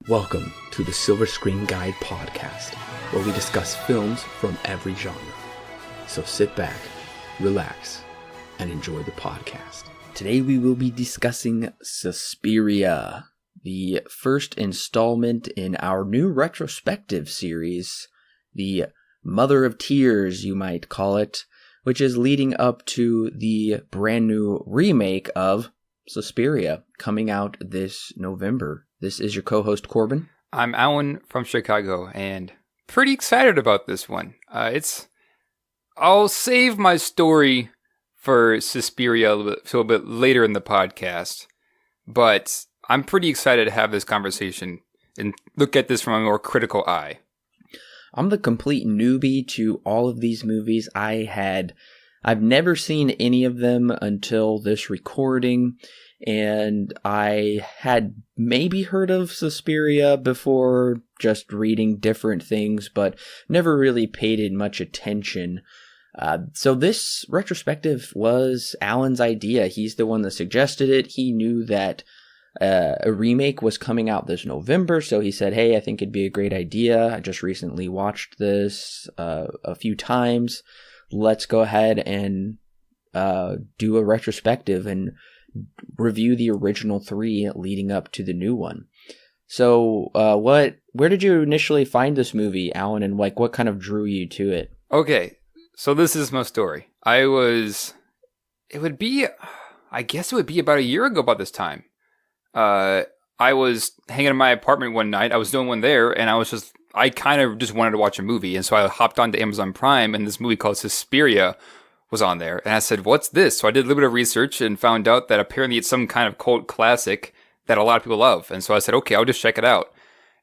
Welcome to the Silver Screen Guide podcast, where we discuss films from every genre. So sit back, relax, and enjoy the podcast. Today we will be discussing Suspiria, the first installment in our new retrospective series, the Mother of Tears, you might call it, which is leading up to the brand new remake of Suspiria, coming out this November. This is your co-host, Corbin. I'm Allen from Chicago, and pretty excited about this one. I'll save my story for Suspiria a little bit later in the podcast, but I'm pretty excited to have this conversation and look at this from a more critical eye. I'm the complete newbie to all of these movies. I've never seen any of them until this recording, and I had maybe heard of Suspiria before, just reading different things, but never really paid it much attention. So this retrospective was Alan's idea. He's the one that suggested it. He knew that a remake was coming out this November, so he said, hey, I think it'd be a great idea. I just recently watched this a few times. Let's go ahead and do a retrospective and review the original three leading up to the new one. So where did you initially find this movie, Alan, and what kind of drew you to it? Okay, so this is my story. I guess it would be about a year ago about this time. I was hanging in my apartment one night. I was doing one there, and I kind of just wanted to watch a movie, and so I hopped onto Amazon Prime, and this movie called Suspiria was on there, and I said, what's this? So I did a little bit of research and found out that apparently it's some kind of cult classic that a lot of people love, and so I said, okay, I'll just check it out.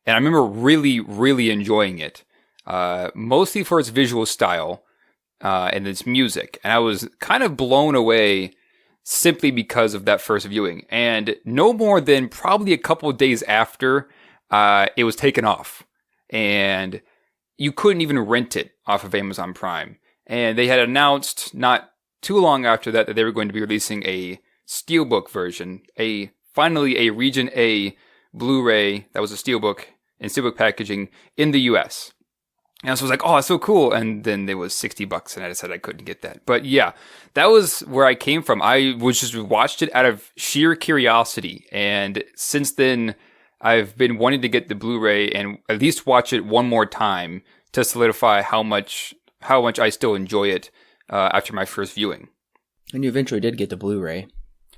And I remember really, really enjoying it, mostly for its visual style and its music, and I was kind of blown away simply because of that first viewing. And no more than probably a couple of days after it was taken off, and you couldn't even rent it off of Amazon Prime. And they had announced not too long after that they were going to be releasing a Steelbook version, finally a Region A Blu-ray that was a Steelbook and Steelbook packaging in the US. And so I was like, oh, that's so cool. And then it was $60 and I decided I couldn't get that. But yeah, that was where I came from. I was just watched it out of sheer curiosity. And since then, I've been wanting to get the Blu-ray and at least watch it one more time to solidify how much I still enjoy it after my first viewing. And you eventually did get the Blu-ray.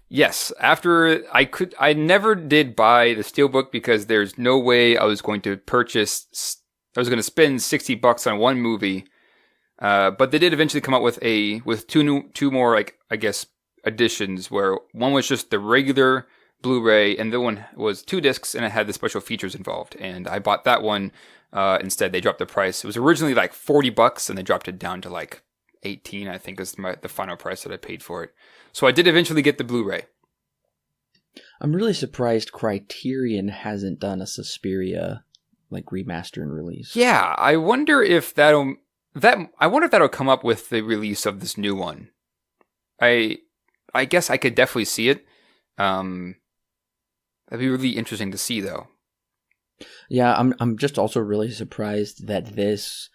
Yes, after I never did buy the Steelbook because there's no way I was going to spend $60 on one movie. But they did eventually come out with two more, I guess, editions where one was just the regular Blu-ray and the one was 2 discs and it had the special features involved. And I bought that one. Instead, they dropped the price. It was originally like $40 and they dropped it down to like $18, I think is the final price that I paid for it. So I did eventually get the Blu-ray. I'm really surprised Criterion hasn't done a Suspiria remaster and release. Yeah, I wonder if that'll come up with the release of this new one. I guess I could definitely see it. That'd be really interesting to see though. Yeah, I'm just also really surprised that this,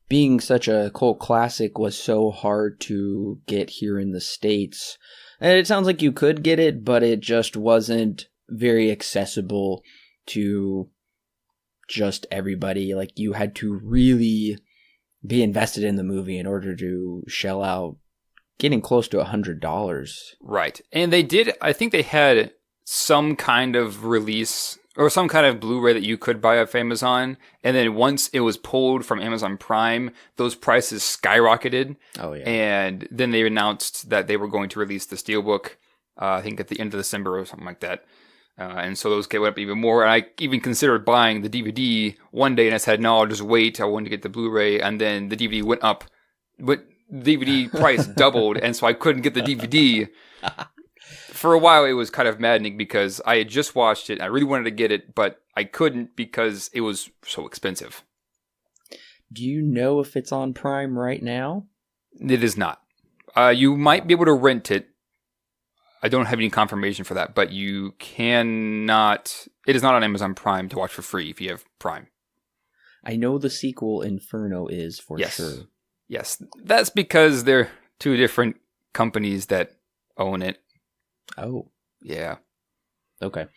being such a cult classic, was so hard to get here in the States. And it sounds like you could get it, but it just wasn't very accessible to just everybody. You had to really be invested in the movie in order to shell out getting close to $100. Right. And I think they had some kind of release or some kind of Blu-ray that you could buy off Amazon. And then once it was pulled from Amazon Prime, those prices skyrocketed. Oh, yeah. And then they announced that they were going to release the Steelbook, I think at the end of December or something like that. And so those went up even more. And I even considered buying the DVD one day and I said, no, I'll just wait. I wanted to get the Blu-ray. And then the DVD went up. But the DVD price doubled. And so I couldn't get the DVD. For a while, it was kind of maddening because I had just watched it. I really wanted to get it, but I couldn't because it was so expensive. Do you know if it's on Prime right now? It is not. You might be able to rent it. I don't have any confirmation for that, but you cannot. It is not on Amazon Prime to watch for free if you have Prime. I know the sequel Inferno is for sure. Yes, that's because they're two different companies that own it. Oh. Yeah. Okay.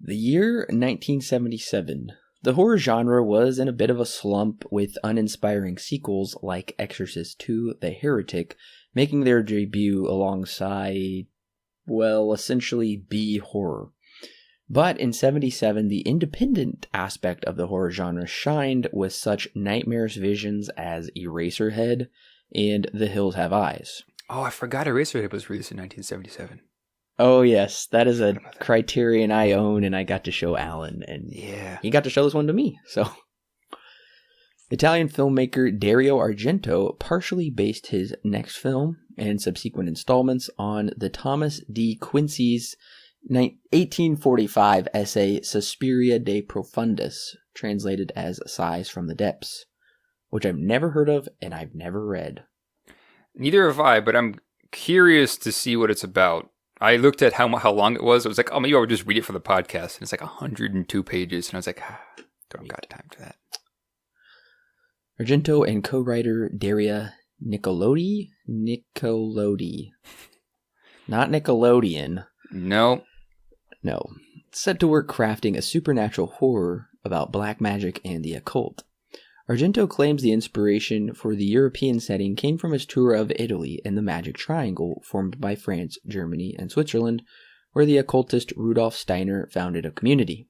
The year 1977. The horror genre was in a bit of a slump, with uninspiring sequels like Exorcist II, The Heretic, making their debut alongside, well, essentially B-horror. But in 77, the independent aspect of the horror genre shined with such nightmarish visions as Eraserhead and The Hills Have Eyes. Oh, I forgot Eraserhead was released in 1977. Oh, yes. That is a Criterion I own, and I got to show Alan, and he got to show this one to me. So, Italian filmmaker Dario Argento partially based his next film and subsequent installments on the Thomas D. Quincy's 1845 essay Suspiria de Profundis, translated as Sighs from the Depths, which I've never heard of and I've never read. Neither have I, but I'm curious to see what it's about. I looked at how long it was. I was like, oh, maybe I would just read it for the podcast. And it's like 102 pages. And I was like, don't got time for that. Argento and co-writer Daria Nicolodi. Not Nickelodeon. No. Set to work crafting a supernatural horror about black magic and the occult. Argento claims the inspiration for the European setting came from his tour of Italy and the Magic Triangle formed by France, Germany, and Switzerland, where the occultist Rudolf Steiner founded a community.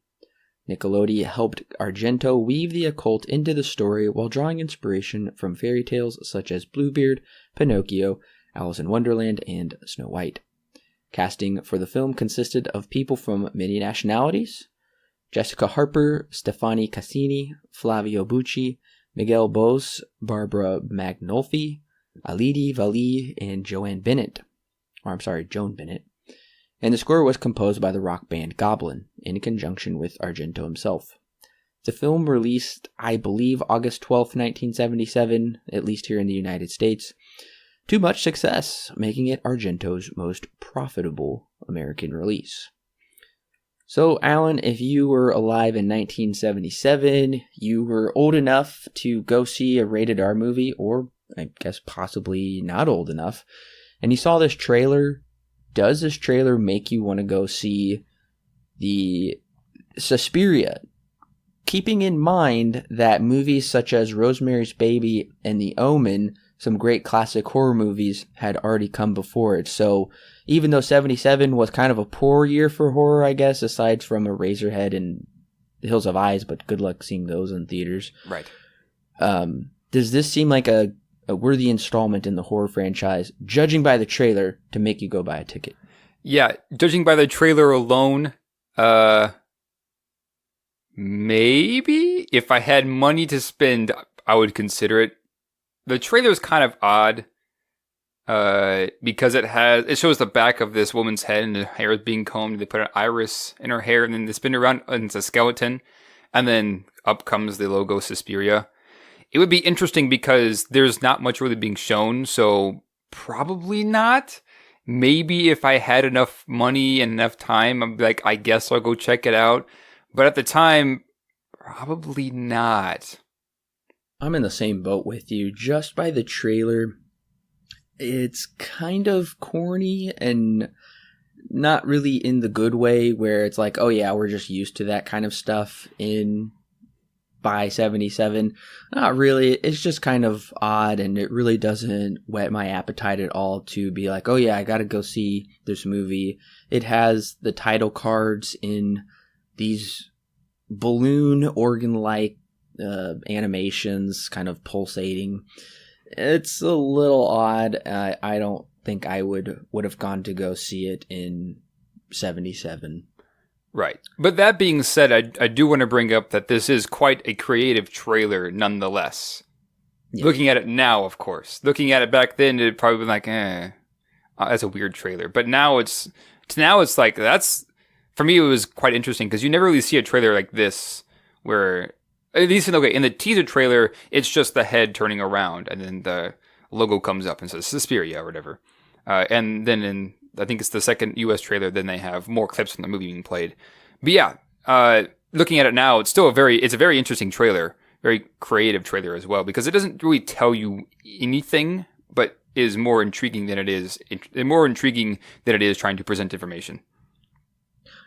Nicolodi helped Argento weave the occult into the story while drawing inspiration from fairy tales such as Bluebeard, Pinocchio, Alice in Wonderland, and Snow White. Casting for the film consisted of people from many nationalities: Jessica Harper, Stefani Cassini, Flavio Bucci, Miguel Bos, Barbara Magnolfi, Alidi Valli, and Joan Bennett. And the score was composed by the rock band Goblin, in conjunction with Argento himself. The film released, I believe, August 12th, 1977, at least here in the United States, to much success, making it Argento's most profitable American release. So, Alan, if you were alive in 1977, you were old enough to go see a rated R movie, or I guess possibly not old enough, and you saw this trailer, does this trailer make you want to go see the Suspiria? Keeping in mind that movies such as Rosemary's Baby and The Omen, some great classic horror movies, had already come before it. So even though 77 was kind of a poor year for horror, I guess, aside from Eraserhead and The Hills Have Eyes, but good luck seeing those in theaters. Right. Does this seem like a worthy installment in the horror franchise, judging by the trailer, to make you go buy a ticket? Yeah, judging by the trailer alone, maybe if I had money to spend, I would consider it. The trailer is kind of odd, because it shows the back of this woman's head and the hair is being combed. They put an iris in her hair and then they spin it around and it's a skeleton, and then up comes the logo Suspiria. It would be interesting because there's not much really being shown, so probably not. Maybe if I had enough money and enough time, I'm like, I guess I'll go check it out. But at the time, probably not. I'm in the same boat with you. Just by the trailer, it's kind of corny and not really in the good way, where it's like, oh yeah, we're just used to that kind of stuff by 77. Not really. It's just kind of odd, and it really doesn't whet my appetite at all to be like, oh yeah, I gotta go see this movie. It has the title cards in these balloon organ-like animations, kind of pulsating. It's a little odd. I don't think I would have gone to go see it in 77. Right. But that being said, I do want to bring up that this is quite a creative trailer nonetheless. Yeah. Looking at it now, of course. Looking at it back then, it'd probably be like, that's a weird trailer. But now it's like, that's, for me, it was quite interesting because you never really see a trailer like this where, at least in the teaser trailer, it's just the head turning around and then the logo comes up and says Suspiria or whatever. And then in I think it's the second U.S. trailer, then they have more clips from the movie being played. But yeah, looking at it now, it's still it's a very interesting trailer, very creative trailer as well, because it doesn't really tell you anything, but is more intriguing than it is trying to present information.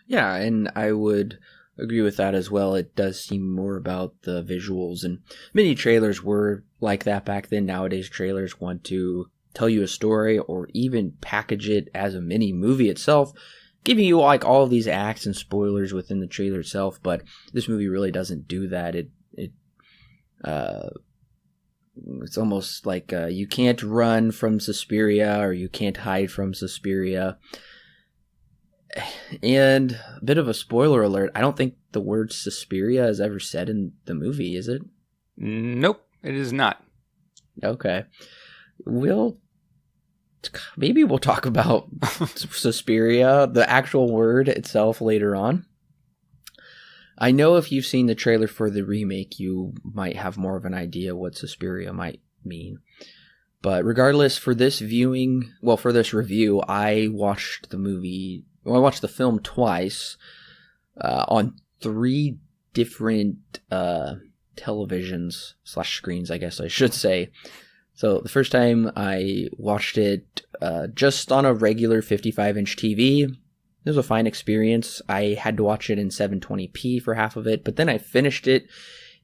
Yeah, and I would agree with that as well. It does seem more about the visuals, and many trailers were like that back then. Nowadays, trailers want to tell you a story or even package it as a mini movie itself, giving you like all of these acts and spoilers within the trailer itself. But this movie really doesn't do that. It's almost like you can't run from Suspiria or you can't hide from Suspiria. And a bit of a spoiler alert, I don't think the word Suspiria is ever said in the movie, is it? Nope, it is not. Okay. Maybe we'll talk about Suspiria, the actual word itself, later on. I know if you've seen the trailer for the remake, you might have more of an idea what Suspiria might mean. But regardless, for this review, I watched the film twice on 3 different televisions / screens, I guess I should say. So the first time I watched it just on a regular 55-inch TV. It was a fine experience. I had to watch it in 720p for half of it, but then I finished it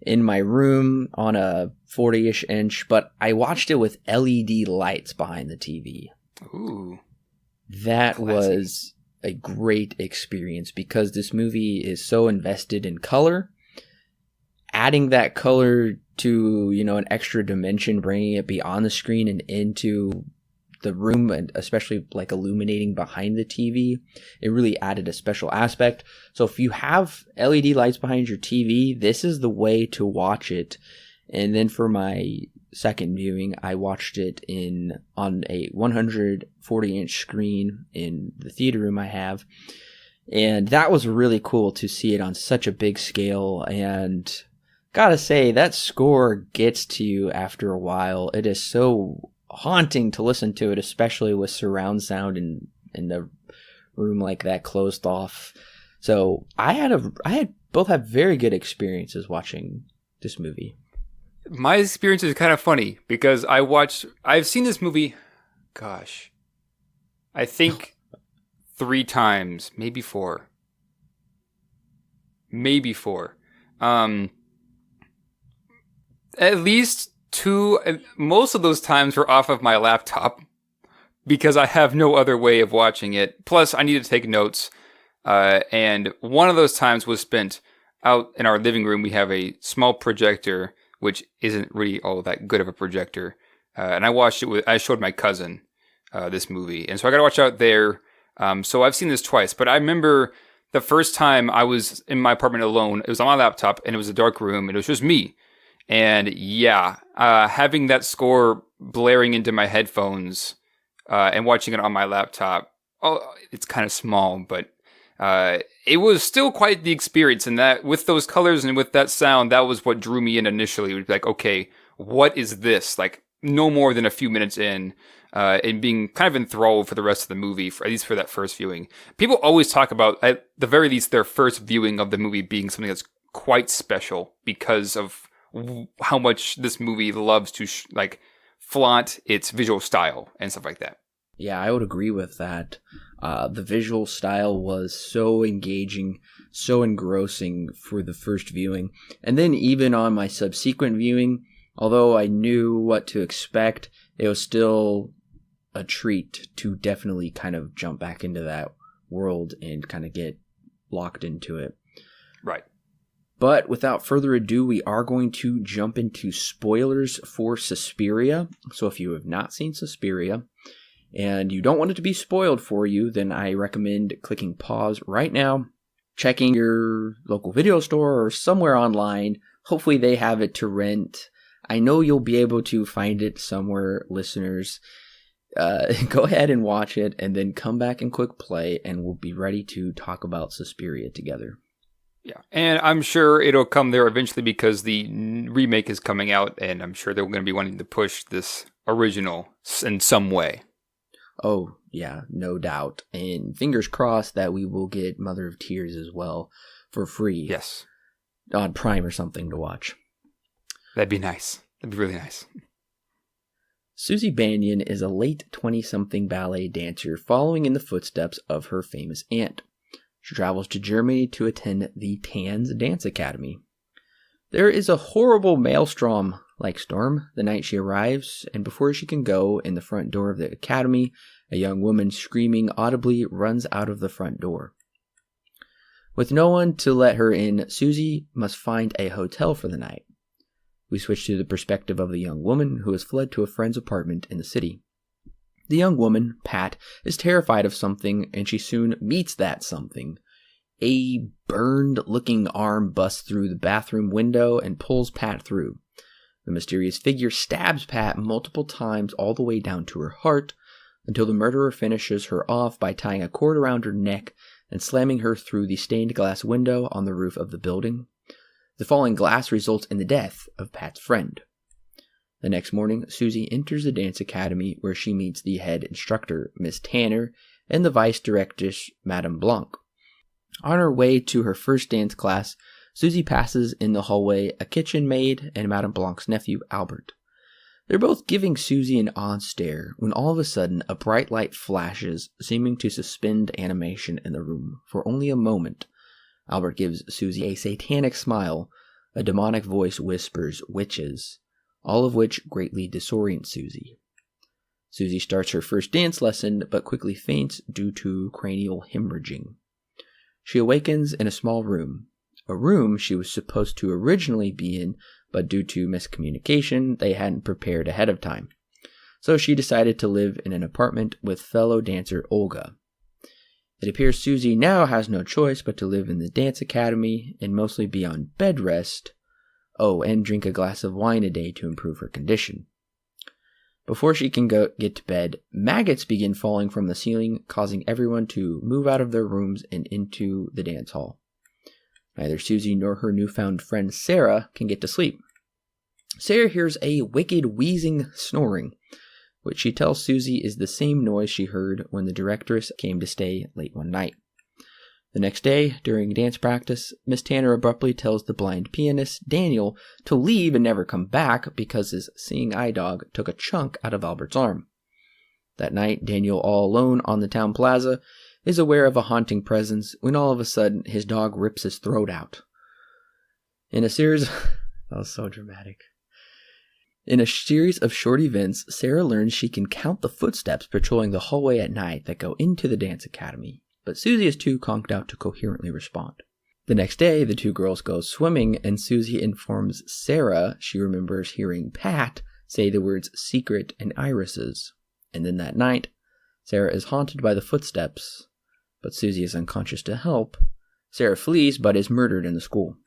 in my room on a 40-ish inch, but I watched it with LED lights behind the TV. Ooh. That Classy. Was a great experience because this movie is so invested in color. Adding that color to, an extra dimension, bringing it beyond the screen and into the room, and especially like illuminating behind the TV, it really added a special aspect. So if you have LED lights behind your TV, this is the way to watch it. And then for my second viewing, I watched it on a 140-inch screen in the theater room I have. And that was really cool to see it on such a big scale. And gotta say, that score gets to you after a while. It is so haunting to listen to it, especially with surround sound in the room like that closed off. So I had both have very good experiences watching this movie. My experience is kind of funny because I've seen this movie, I think 3 times, maybe 4. At least 2, most of those times were off of my laptop because I have no other way of watching it. Plus, I needed to take notes. And one of those times was spent out in our living room. We have a small projector, which isn't really all that good of a projector. And I showed my cousin this movie. And so I got to watch out there. So I've seen this twice. But I remember the first time I was in my apartment alone, it was on my laptop and it was a dark room and it was just me. And yeah, having that score blaring into my headphones and watching it on my laptop, it's kind of small, but it was still quite the experience. And that with those colors and with that sound, that was what drew me in initially. It would be like, okay, what is this? Like no more than a few minutes in, and being kind of enthralled for the rest of the movie, at least for that first viewing. People always talk about, at the very least, their first viewing of the movie being something that's quite special because of how much this movie loves to flaunt its visual style and stuff like that. Yeah, I would agree with that. The visual style was so engaging, so engrossing for the first viewing. And then even on my subsequent viewing, although I knew what to expect, it was still a treat to definitely kind of jump back into that world and kind of get locked into it. Right. But without further ado, we are going to jump into spoilers for Suspiria. So if you have not seen Suspiria and you don't want it to be spoiled for you, then I recommend clicking pause right now, checking your local video store or somewhere online. Hopefully they have it to rent. I know you'll be able to find it somewhere, listeners. Go ahead and watch it and then come back and click play and we'll be ready to talk about Suspiria together. Yeah, and I'm sure it'll come there eventually because the remake is coming out, and I'm sure they're going to be wanting to push this original in some way. Oh, Yeah, no doubt. And fingers crossed that we will get Mother of Tears as well for free. Yes. On Prime or something to watch. That'd be nice. That'd be really nice. Susie Bannion is a late 20-something ballet dancer following in the footsteps of her famous aunt. She travels to Germany to attend the Tanz Dance Academy. There is a horrible maelstrom-like storm the night she arrives, and before she can go in the front door of the academy, a young woman screaming audibly runs out of the front door. With no one to let her in, Susie must find a hotel for the night. We switch to the perspective of the young woman who has fled to a friend's apartment in the city. The young woman, Pat, is terrified of something, and she soon meets that something. A burned-looking arm busts through the bathroom window and pulls Pat through. The mysterious figure stabs Pat multiple times all the way down to her heart, until the murderer finishes her off by tying a cord around her neck and slamming her through the stained glass window on the roof of the building. The falling glass results in the death of Pat's friend. The next morning, Susie enters the dance academy where she meets the head instructor, Miss Tanner, and the vice directress, Madame Blanc. On her way to her first dance class, Susie passes in the hallway a kitchen maid and Madame Blanc's nephew, Albert. They're both giving Susie an odd stare when all of a sudden a bright light flashes, seeming to suspend animation in the room for only a moment. Albert gives Susie a satanic smile. A demonic voice whispers, "Witches," all of which greatly disorient Susie. Susie starts her first dance lesson, but quickly faints due to cranial hemorrhaging. She awakens in a small room, a room she was supposed to originally be in, but due to miscommunication, they hadn't prepared ahead of time. So she decided to live in an apartment with fellow dancer Olga. It appears Susie now has no choice but to live in the dance academy and mostly be on bed rest. Oh, and drink a glass of wine a day to improve her condition. Before she can get to bed, maggots begin falling from the ceiling, causing everyone to move out of their rooms and into the dance hall. Neither Susie nor her newfound friend Sarah can get to sleep. Sarah hears a wicked wheezing snoring, which she tells Susie is the same noise she heard when the directress came to stay late one night. The next day, during dance practice, Miss Tanner abruptly tells the blind pianist, Daniel, to leave and never come back because his seeing eye dog took a chunk out of Albert's arm. That night, Daniel, all alone on the town plaza, is aware of a haunting presence when all of a sudden his dog rips his throat out. In a series that was so dramatic. In a series of short events, Sarah learns she can count the footsteps patrolling the hallway at night that go into the dance academy, but Susie is too conked out to coherently respond. The next day, the two girls go swimming, and Susie informs Sarah she remembers hearing Pat say the words secret and irises. And then that night, Sarah is haunted by the footsteps, but Susie is unconscious to help. Sarah flees, but is murdered in the school.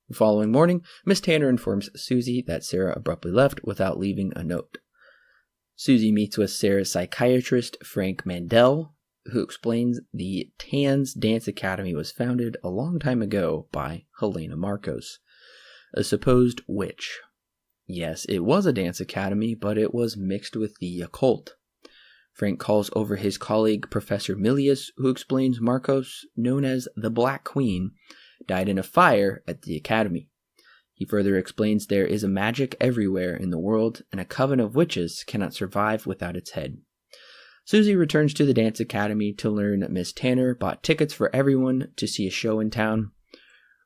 The following morning, Miss Tanner informs Susie that Sarah abruptly left without leaving a note. Susie meets with Sarah's psychiatrist, Frank Mandel, who explains the Tanz Dance Academy was founded a long time ago by Helena Marcos, a supposed witch. Yes, it was a dance academy, but it was mixed with the occult. Frank calls over his colleague, Professor Milius, who explains Marcos, known as the Black Queen, died in a fire at the academy. He further explains there is a magic everywhere in the world, and a coven of witches cannot survive without its head. Susie returns to the dance academy to learn Miss Tanner bought tickets for everyone to see a show in town.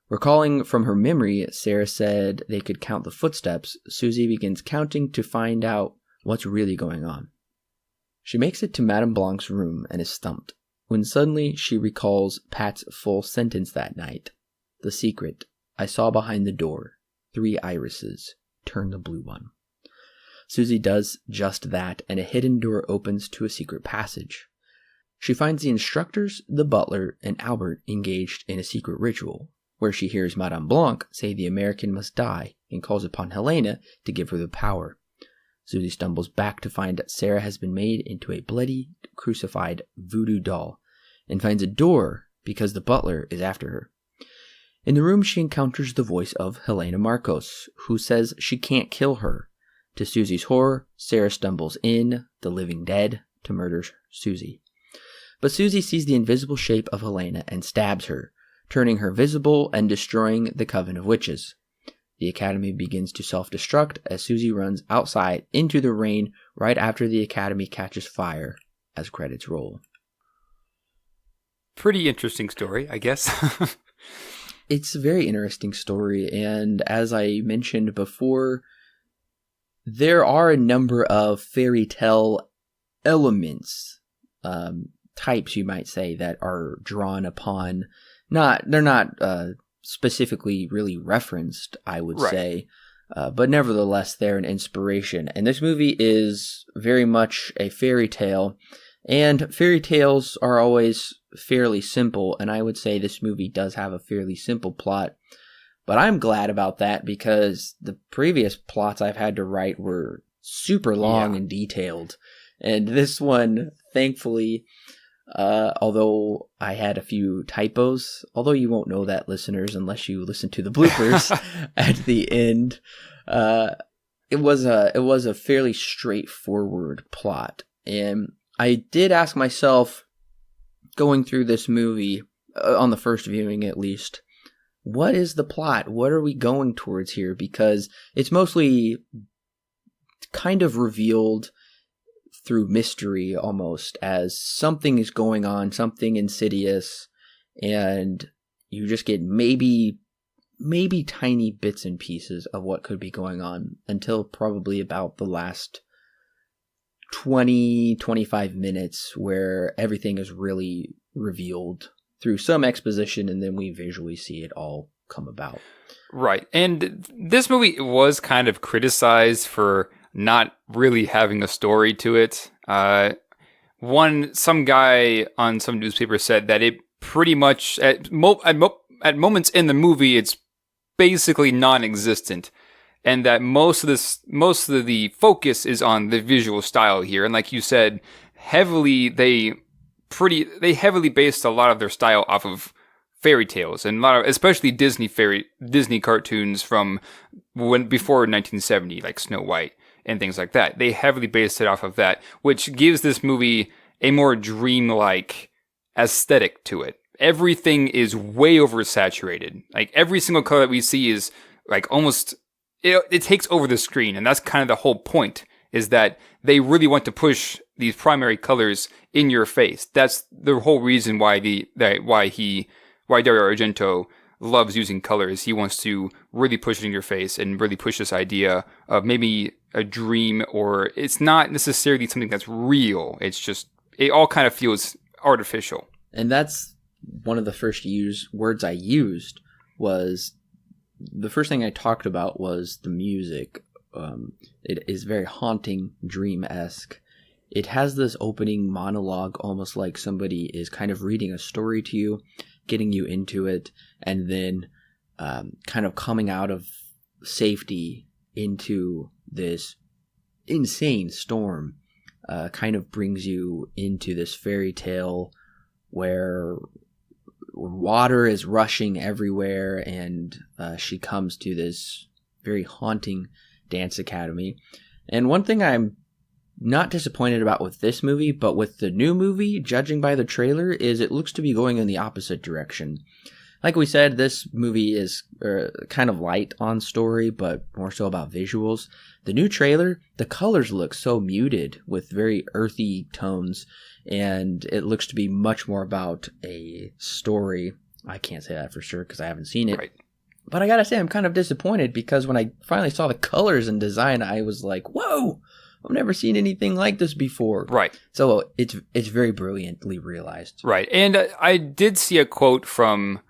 Recalling from her memory, Sarah said they could count the footsteps. Susie begins counting to find out what's really going on. She makes it to Madame Blanc's room and is stumped, when suddenly she recalls Pat's full sentence that night. The secret, I saw behind the door, 3 irises, turn the blue one. Susie does just that, and a hidden door opens to a secret passage. She finds the instructors, the butler, and Albert engaged in a secret ritual, where she hears Madame Blanc say the American must die and calls upon Helena to give her the power. Susie stumbles back to find that Sarah has been made into a bloody, crucified voodoo doll, and finds a door because the butler is after her. In the room, she encounters the voice of Helena Marcos, who says she can't kill her. To Susie's horror, Sarah stumbles in, the living dead, to murder Susie. But Susie sees the invisible shape of Helena and stabs her, turning her visible and destroying the coven of witches. The academy begins to self-destruct as Susie runs outside into the rain right after the academy catches fire as credits roll. Pretty interesting story, I guess. It's a very interesting story, and as I mentioned before, there are a number of fairy tale elements, types you might say, that are drawn upon. They're not specifically really referenced, I would say, but nevertheless they're an inspiration. And this movie is very much a fairy tale, and fairy tales are always fairly simple, and I would say this movie does have a fairly simple plot. But I'm glad about that, because the previous plots I've had to write were super long and detailed. And this one, thankfully, although I had a few typos, although you won't know that, listeners, unless you listen to the bloopers at the end, it was a fairly straightforward plot. And I did ask myself, going through this movie, on the first viewing at least, what is the plot? What are we going towards here? Because it's mostly kind of revealed through mystery almost, as something is going on, something insidious, and you just get maybe tiny bits and pieces of what could be going on until probably about the last 20-25 minutes, where everything is really revealed through some exposition, and then we visually see it all come about. Right. And this movie was kind of criticized for not really having a story to it. Some guy on some newspaper said that it pretty much, at moments in the movie, it's basically non-existent, and that most of the focus is on the visual style here. And like you said, they heavily based a lot of their style off of fairy tales, and especially Disney cartoons from before 1970, like Snow White and things like that. They heavily based it off of that, which gives this movie a more dreamlike aesthetic to it. Everything is way oversaturated. Like, every single color that we see is like almost, it takes over the screen, and that's kind of the whole point, is that they really want to push these primary colors in your face. That's the whole reason why Dario Argento loves using colors. He wants to really push it in your face and really push this idea of maybe a dream, or it's not necessarily something that's real. It's just, it all kind of feels artificial. And that's one of the first words I used. Was the first thing I talked about was the music. It is very haunting, dream-esque. It has this opening monologue, almost like somebody is kind of reading a story to you, getting you into it, and then kind of coming out of safety into this insane storm, kind of brings you into this fairy tale where water is rushing everywhere, and she comes to this very haunting dance academy. And one thing I'm not disappointed about with this movie, but with the new movie, judging by the trailer, is it looks to be going in the opposite direction. Like we said, this movie is kind of light on story, but more so about visuals. The new trailer, the colors look so muted with very earthy tones, and it looks to be much more about a story. I can't say that for sure because I haven't seen it. Right. But I gotta say, I'm kind of disappointed, because when I finally saw the colors and design, I was like, whoa! I've never seen anything like this before. Right. So it's very brilliantly realized. Right. And I did see a quote from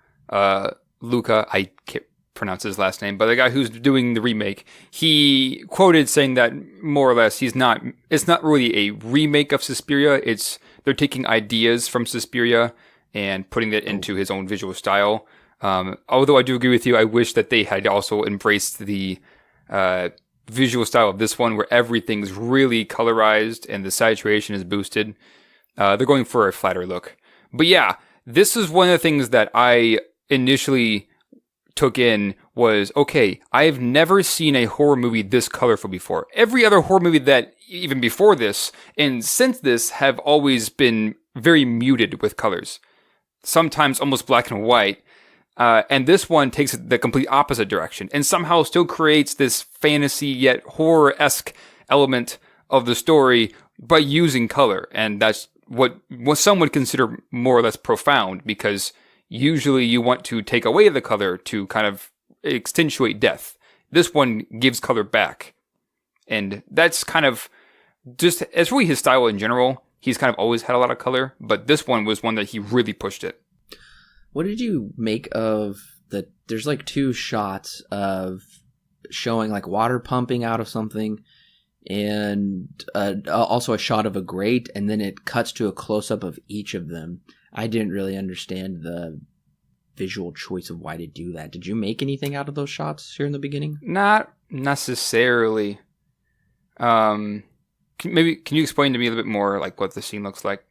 Luca, I can't pronounce his last name, but the guy who's doing the remake, he quoted saying that more or less it's not really a remake of Suspiria. They're taking ideas from Suspiria and putting it into his own visual style. Although I do agree with you, I wish that they had also embraced the visual style of this one, where everything's really colorized and the saturation is boosted. They're going for a flatter look. But yeah, this is one of the things that I initially took in was, okay, I've never seen a horror movie this colorful before. Every other horror movie that even before this and since this have always been very muted with colors, sometimes almost black and white. And this one takes it the complete opposite direction and somehow still creates this fantasy yet horror-esque element of the story by using color. And that's what some would consider more or less profound, because usually you want to take away the color to kind of accentuate death. This one gives color back. And that's kind of just, it's really his style in general. He's kind of always had a lot of color, but this one was one that he really pushed it. What did you make of there's like two shots of showing like water pumping out of something, and also a shot of a grate, and then it cuts to a close-up of each of them. I didn't really understand the visual choice of why to do that. Did you make anything out of those shots here in the beginning? Not necessarily. Can you explain to me a little bit more like what the scene looks like?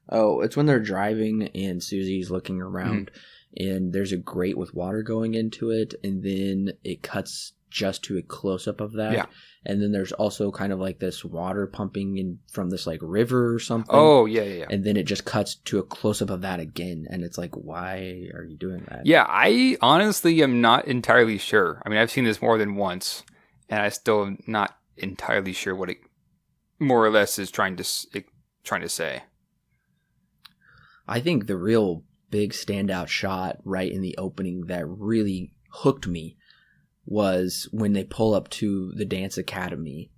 Oh, it's when they're driving and Susie's looking around, and there's a grate with water going into it, and then it cuts just to a close-up of that. Yeah. And then there's also kind of like this water pumping in from this like river or something. Oh, yeah. And then it just cuts to a close-up of that again, and it's like, why are you doing that? Yeah, I honestly am not entirely sure. I mean, I've seen this more than once, and I still am not entirely sure what it more or less is trying to say. I think the real big standout shot right in the opening that really hooked me was when they pull up to the dance academy.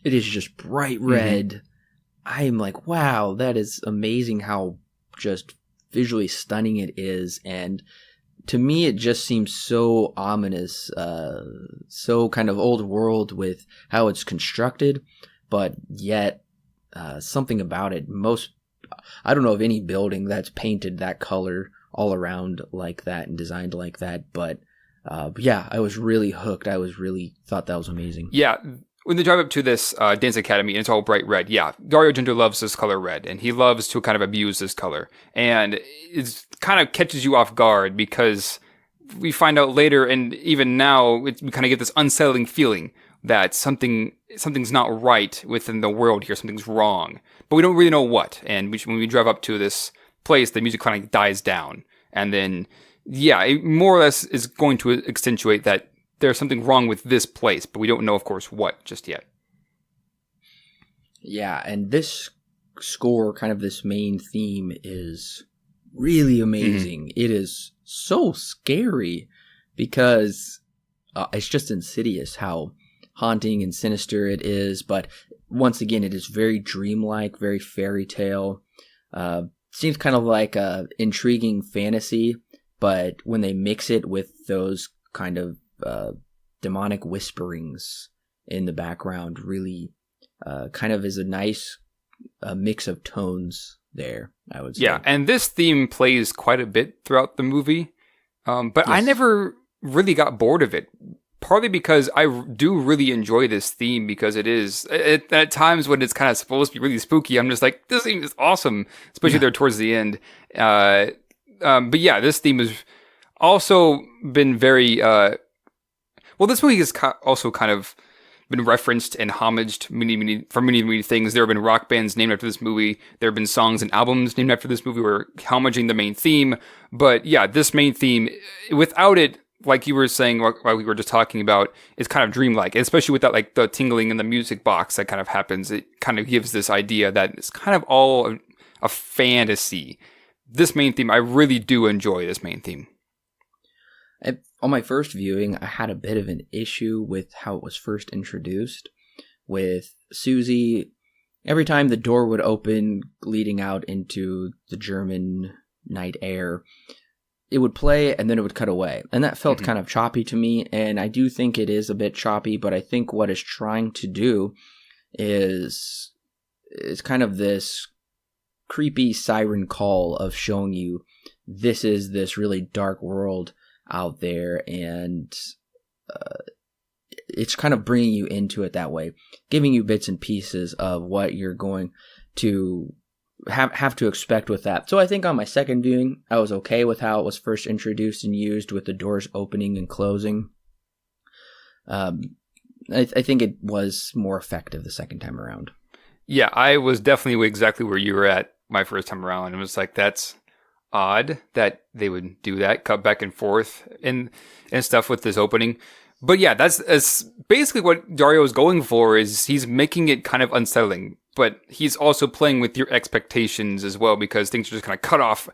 It is just bright red. Mm-hmm. I'm like, wow, that is amazing how just visually stunning it is. And to me, it just seems so ominous, so kind of old world with how it's constructed, but yet something about it. I don't know of any building that's painted that color all around like that and designed like that, but yeah, I was really hooked. I thought that was amazing. Yeah, when they drive up to this dance academy and it's all bright red, yeah, Dario Argento loves this color red, and he loves to kind of abuse this color, and it kind of catches you off guard because we find out later, and even now, we kind of get this unsettling feeling that something's not right within the world here, something's wrong, but we don't really know what. And when we drive up to this place, the music kind of dies down, and then yeah, it more or less is going to accentuate that there's something wrong with this place, but we don't know, of course, what just yet. Yeah, and this score, kind of this main theme, is really amazing. Mm-hmm. It is so scary because it's just insidious how haunting and sinister it is, but once again, it is very dreamlike, very fairy tale. Seems kind of like a intriguing fantasy, but when they mix it with those kind of demonic whisperings in the background, really kind of is a nice mix of tones there, I would say. Yeah, and this theme plays quite a bit throughout the movie, but yes. I never really got bored of it. Partly because I do really enjoy this theme, because it is, at times when it's kind of supposed to be really spooky, I'm just like, this theme is awesome, especially there towards the end. But yeah, this theme has also been very, well, this movie has also kind of been referenced and homaged for many things. There have been rock bands named after this movie. There have been songs and albums named after this movie who are homaging the main theme. But yeah, this main theme, without it, like you were saying while we were just talking about, it's kind of dreamlike, especially with that, like the tingling in the music box that kind of happens. It kind of gives this idea that it's kind of all a fantasy. This main theme, I really do enjoy this main theme. On my first viewing, I had a bit of an issue with how it was first introduced, with Susie. Every time the door would open leading out into the German night air, it would play and then it would cut away. And that felt kind of choppy to me. And I do think it is a bit choppy, but I think what it's trying to do is kind of this creepy siren call of showing you this is this really dark world out there. And it's kind of bringing you into it that way, giving you bits and pieces of what you're going to have to expect with that. So I think on my second viewing, I was okay with how it was first introduced and used, with the doors opening and closing. I think it was more effective the second time around. Yeah, I was definitely exactly where you were at my first time around. It was like, that's odd that they would do that, cut back and forth and stuff with this opening. But yeah, that's basically what Dario is going for, is he's making it kind of unsettling, but he's also playing with your expectations as well, because things are just kind of cut off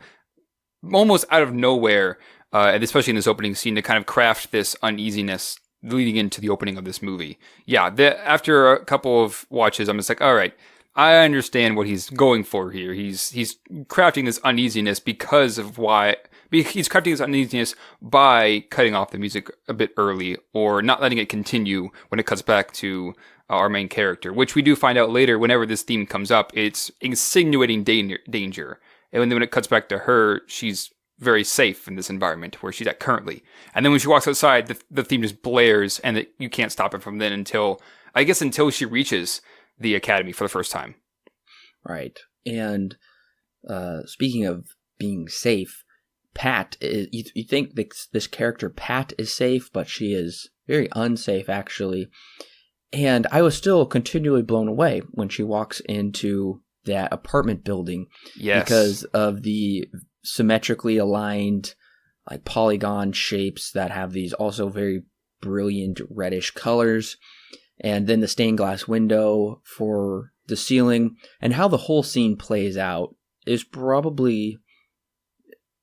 almost out of nowhere, and especially in this opening scene, to kind of craft this uneasiness leading into the opening of this movie. Yeah, after a couple of watches, I'm just like, all right, I understand what he's going for here. He's crafting this uneasiness because of why. He's crafting this uneasiness by cutting off the music a bit early, or not letting it continue when it cuts back to our main character, which we do find out later whenever this theme comes up. It's insinuating danger. And then when it cuts back to her, she's very safe in this environment where she's at currently. And then when she walks outside, the theme just blares, and you can't stop it from then until she reaches the academy for the first time. Right. And speaking of being safe, Pat, you think this character Pat is safe, but she is very unsafe, actually. And I was still continually blown away when she walks into that apartment building. Yes. Because of the symmetrically aligned, like, polygon shapes that have these also very brilliant reddish colors. And then the stained glass window for the ceiling, and how the whole scene plays out is probably,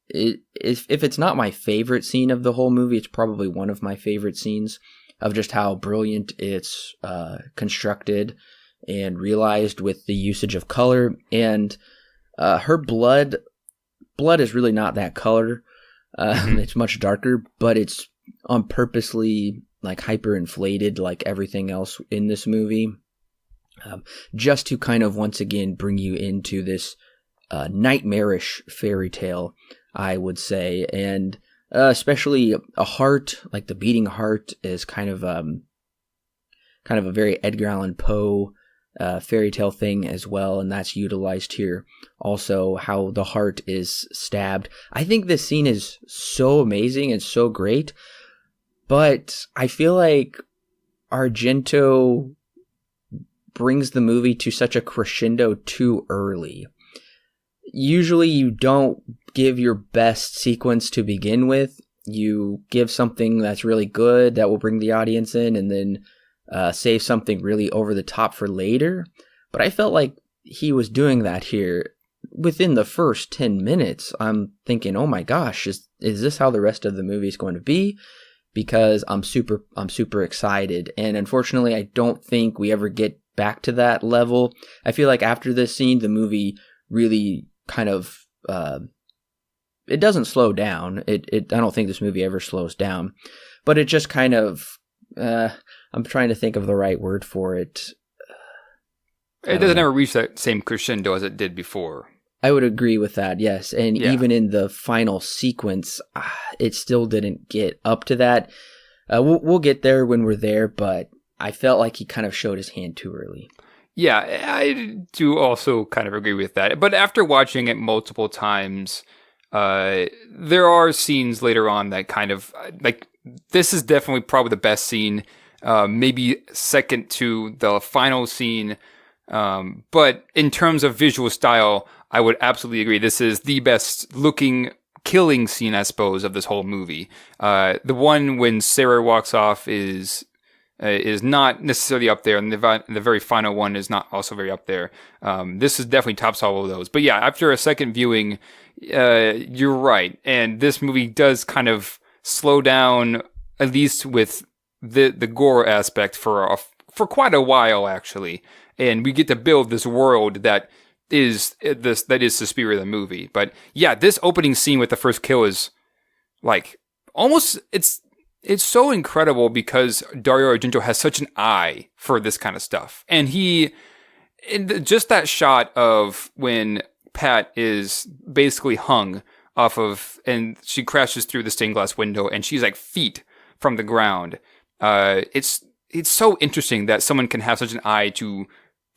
if it's not my favorite scene of the whole movie, it's probably one of my favorite scenes, of just how brilliant it's constructed and realized with the usage of color. And her blood is really not that color. It's much darker, but it's on purposely, like, hyperinflated, like everything else in this movie, just to kind of once again bring you into this nightmarish fairy tale, I would say. And especially a heart, like the beating heart, is kind of a very Edgar Allan Poe fairy tale thing as well, and that's utilized here. Also, how the heart is stabbed. I think this scene is so amazing and so great, but I feel like Argento brings the movie to such a crescendo too early. Usually you don't give your best sequence to begin with. You give something that's really good that will bring the audience in, and then save something really over the top for later. But I felt like he was doing that here. Within the first 10 minutes, I'm thinking, oh my gosh, is this how the rest of the movie is going to be? Because I'm super excited. And unfortunately, I don't think we ever get back to that level. I feel like after this scene, the movie really kind of, it doesn't slow down. I don't think this movie ever slows down, but it just kind of, I'm trying to think of the right word for it. It doesn't ever reach that same crescendo as it did before. I would agree with that, yes. And Yeah. even in the final sequence, it still didn't get up to that. We'll get there when we're there, but I felt like he kind of showed his hand too early. Yeah, I do also kind of agree with that. But after watching it multiple times, there are scenes later on that kind of, like, this is definitely probably the best scene, maybe second to the final scene. But in terms of visual style, I would absolutely agree. This is the best looking killing scene, I suppose, of this whole movie. The one when Sarah walks off is not necessarily up there, and the very final one is not also very up there. This is definitely tops all of those. But yeah, after a second viewing, you're right. And this movie does kind of slow down, at least with the gore aspect, for quite a while, actually. And we get to build this world that is Suspiria the movie. But yeah, this opening scene with the first kill is like almost, it's so incredible because Dario Argento has such an eye for this kind of stuff. And just that shot of when Pat is basically hung off of, and she crashes through the stained glass window, and she's like feet from the ground. It's so interesting that someone can have such an eye to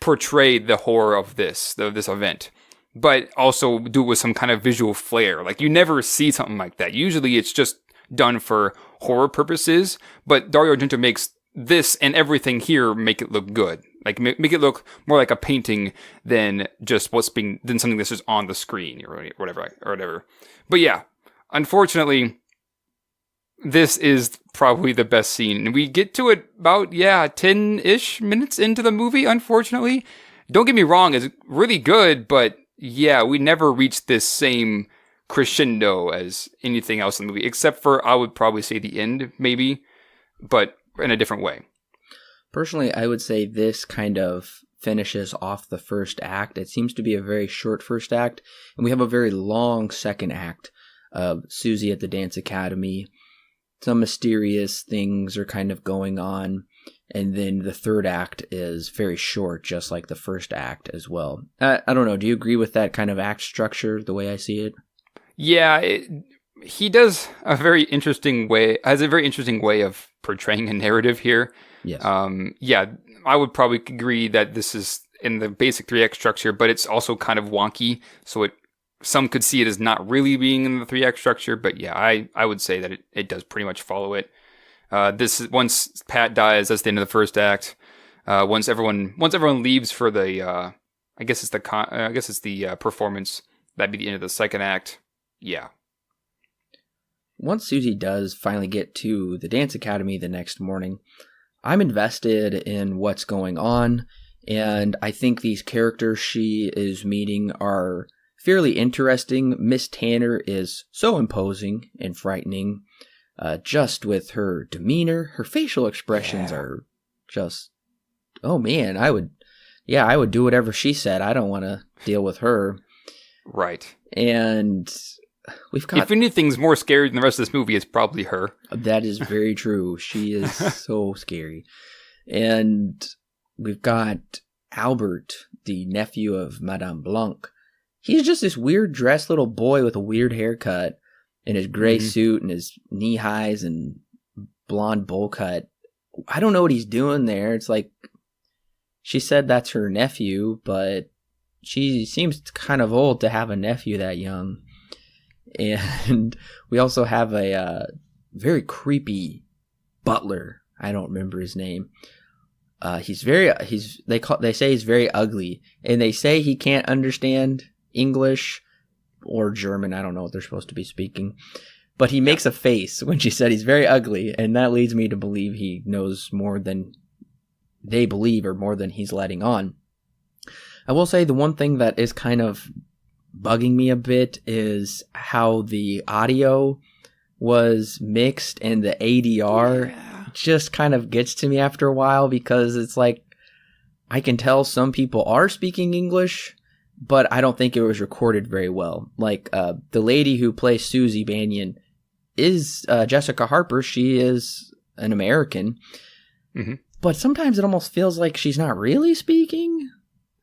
portray the horror of this event, but also do it with some kind of visual flair. Like, you never see something like that. Usually it's just done for horror purposes, but Dario Argento makes this and everything here make it look good. Like make it look more like a painting than just than something that's just on the screen or whatever. But yeah, unfortunately, this is probably the best scene. And we get to it about, 10-ish minutes into the movie, unfortunately. Don't get me wrong, it's really good, but yeah, we never reached this same crescendo as anything else in the movie, except for, I would probably say, the end, maybe, but in a different way. Personally, I would say this kind of finishes off the first act. It seems to be a very short first act, and we have a very long second act of Susie at the dance academy. Some mysterious things are kind of going on, and then the third act is very short, just like the first act as well. I don't know, do you agree with that kind of act structure, the way I see it? Yeah, he does has a very interesting way of portraying a narrative here. Yes. I would probably agree that this is in the basic 3-act structure, but it's also kind of wonky, so some could see it as not really being in the 3-act structure, but yeah, I would say that it does pretty much follow it. This is once Pat dies, that's the end of the first act. Once everyone leaves for the I guess it's the performance, that'd be the end of the second act. Yeah. Once Susie does finally get to the dance academy the next morning, I'm invested in what's going on, and I think these characters she is meeting are fairly interesting. Miss Tanner is so imposing and frightening, just with her demeanor. Her facial expressions are just, oh man, I would do whatever she said. I don't want to deal with her. Right. And we've got... If anything's more scary than the rest of this movie, it's probably her. That is very true. She is so scary. And we've got Albert, the nephew of Madame Blanc. He's just this weird dressed little boy with a weird haircut and his gray suit and his knee highs and blonde bowl cut. I don't know what he's doing there. It's like, she said that's her nephew, but she seems kind of old to have a nephew that young. And we also have a very creepy butler. I don't remember his name. They say he's very ugly, and they say he can't understand English or German. I don't know what they're supposed to be speaking, but he makes a face when she said he's very ugly, and that leads me to believe he knows more than they believe or more than he's letting on. I will say the one thing that is kind of bugging me a bit is how the audio was mixed, and the ADR just kind of gets to me after a while, because it's like, I can tell some people are speaking English, but I don't think it was recorded very well. Like, the lady who plays Susie Banyan is Jessica Harper. She is an American. Mm-hmm. But sometimes it almost feels like she's not really speaking.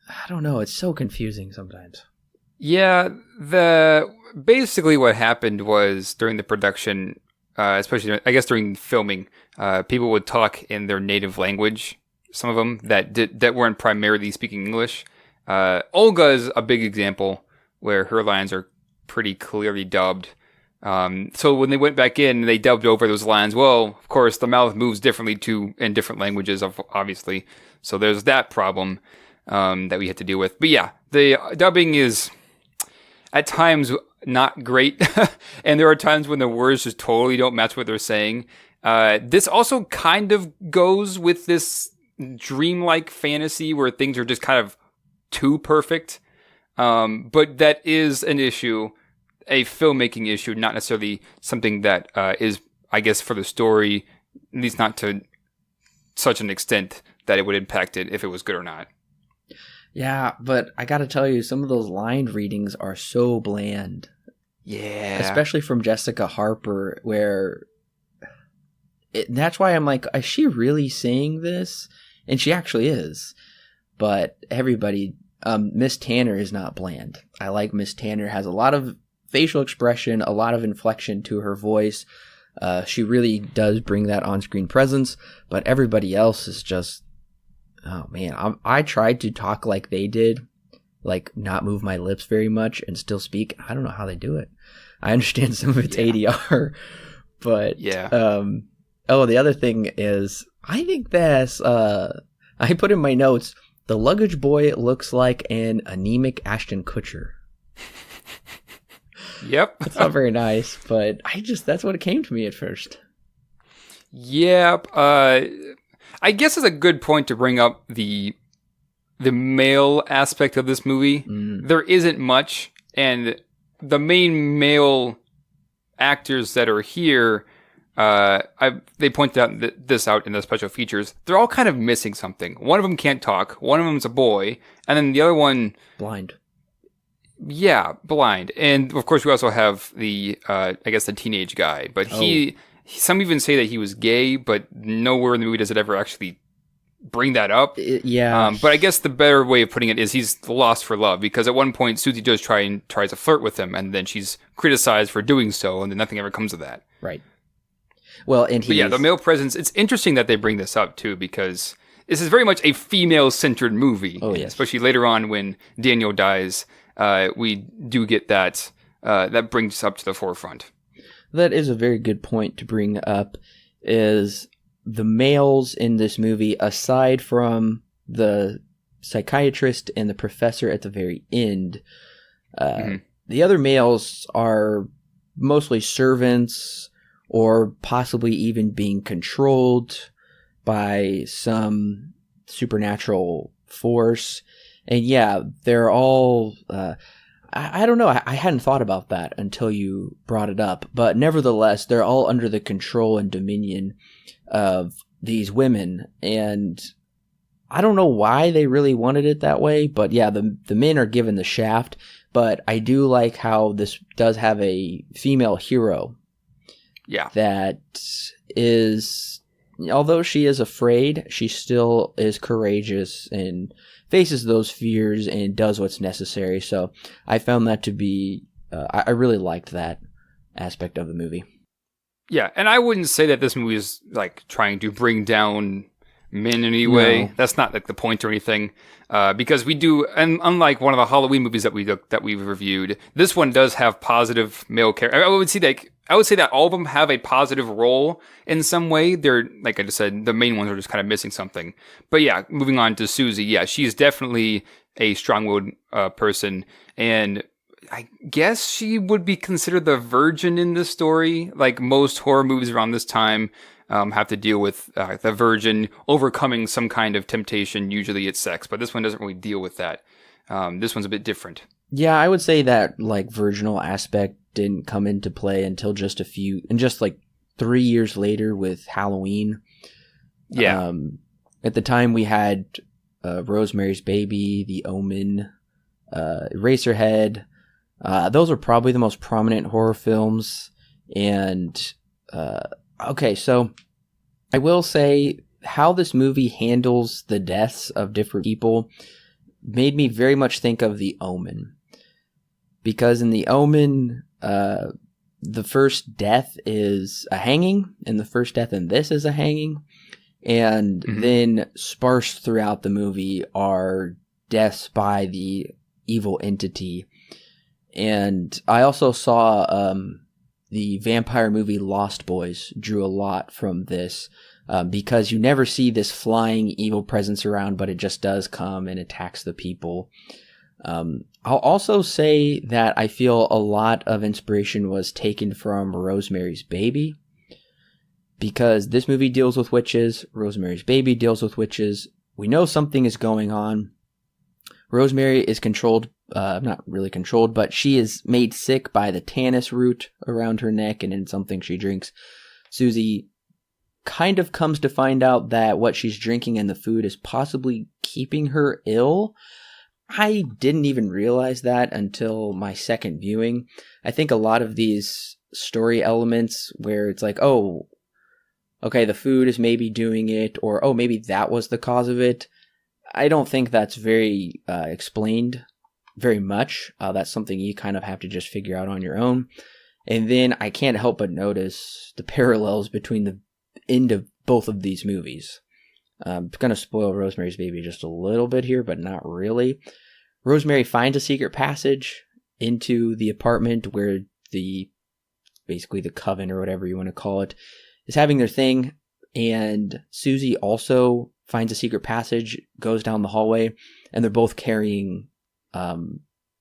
I don't know. It's so confusing sometimes. Yeah, basically what happened was during the production, especially I guess during filming, people would talk in their native language. Some of them that weren't primarily speaking English. Olga is a big example where her lines are pretty clearly dubbed. So when they went back in, they dubbed over those lines. Well, of course, the mouth moves differently in different languages, obviously. So there's that problem that we had to deal with. But yeah, the dubbing is at times not great, and there are times when the words just totally don't match what they're saying. This also kind of goes with this dreamlike fantasy where things are just kind of too perfect. But that is an issue, a filmmaking issue, not necessarily something that is, I guess, for the story, at least not to such an extent that it would impact it if it was good or not. Yeah, but I gotta tell you, some of those line readings are so bland. Yeah. Especially from Jessica Harper, where... that's why I'm like, is she really saying this? And she actually is. But everybody... Miss Tanner is not bland. I like Miss Tanner. Has a lot of facial expression, a lot of inflection to her voice. She really does bring that on-screen presence. But everybody else is just... oh man, I tried to talk like they did, like not move my lips very much and still speak. I don't know how they do it. I understand some of it's ADR, but Oh, the other thing is, I think that's, I put in my notes, the luggage boy looks like an anemic Ashton Kutcher. Yep. It's not very nice, but that's what it came to me at first. Yep. I guess it's a good point to bring up the male aspect of this movie. There isn't much, and the main male actors that are here, they pointed out this out in the special features. They're all kind of missing something. One of them can't talk. One of them's a boy, and then the other one blind. Yeah, blind. And of course, we also have the teenage guy. But some even say that he was gay, but nowhere in the movie does it ever actually bring that up. But I guess the better way of putting it is he's lost for love, because at one point Susie does tries to flirt with him, and then she's criticized for doing so, and then nothing ever comes of that. Right. Well, the male presence. It's interesting that they bring this up too, because this is very much a female-centered movie. Oh, yes. Especially later on when Daniel dies, we do get that. That brings up to the forefront. That is a very good point to bring up. Is the males in this movie, aside from the psychiatrist and the professor at the very end, the other males are mostly servants, or possibly even being controlled by some supernatural force. And yeah, they're all, I don't know, I hadn't thought about that until you brought it up, but nevertheless, they're all under the control and dominion of these women, and I don't know why they really wanted it that way, but yeah, the men are given the shaft, but I do like how this does have a female hero. Yeah. That is, although she is afraid, she still is courageous and faces those fears and does what's necessary. So I found that to be, I really liked that aspect of the movie. Yeah, and I wouldn't say that this movie is like trying to bring down men in any way. No. That's not like the point or anything. Because we do, and unlike one of the Halloween movies that we've reviewed, this one does have positive male characters. I would say that all of them have a positive role in some way. They're, like I just said, the main ones are just kind of missing something. But yeah, moving on to Susie. Yeah, she's definitely a strong-willed person, and I guess she would be considered the virgin in this story. Like most horror movies around this time have to deal with the virgin overcoming some kind of temptation. Usually it's sex, but this one doesn't really deal with that. This one's a bit different. Yeah, I would say that like virginal aspect didn't come into play until just 3 years later with Halloween. Yeah. At the time we had Rosemary's Baby, The Omen, Eraserhead. Those are probably the most prominent horror films. And okay, so I will say how this movie handles the deaths of different people made me very much think of The Omen. Because in The Omen, the first death is a hanging, and the first death in this is a hanging. And then sparse throughout the movie are deaths by the evil entity. And I also saw the vampire movie Lost Boys drew a lot from this, because you never see this flying evil presence around, but it just does come and attacks the people. I'll also say that I feel a lot of inspiration was taken from Rosemary's Baby, because this movie deals with witches. Rosemary's Baby deals with witches. We know something is going on. Rosemary is controlled, not really controlled, but she is made sick by the tannis root around her neck and in something she drinks. Susie kind of comes to find out that what she's drinking and the food is possibly keeping her ill. I didn't even realize that until my second viewing. I think a lot of these story elements where it's like, oh, okay, the food is maybe doing it, or oh, maybe that was the cause of it. I don't think that's very explained very much. That's something you kind of have to just figure out on your own. And then I can't help but notice the parallels between the end of both of these movies. I'm going to spoil Rosemary's Baby just a little bit here, but not really. Rosemary finds a secret passage into the apartment where basically the coven or whatever you want to call it is having their thing. and Susie also finds a secret passage, goes down the hallway, and they're both carrying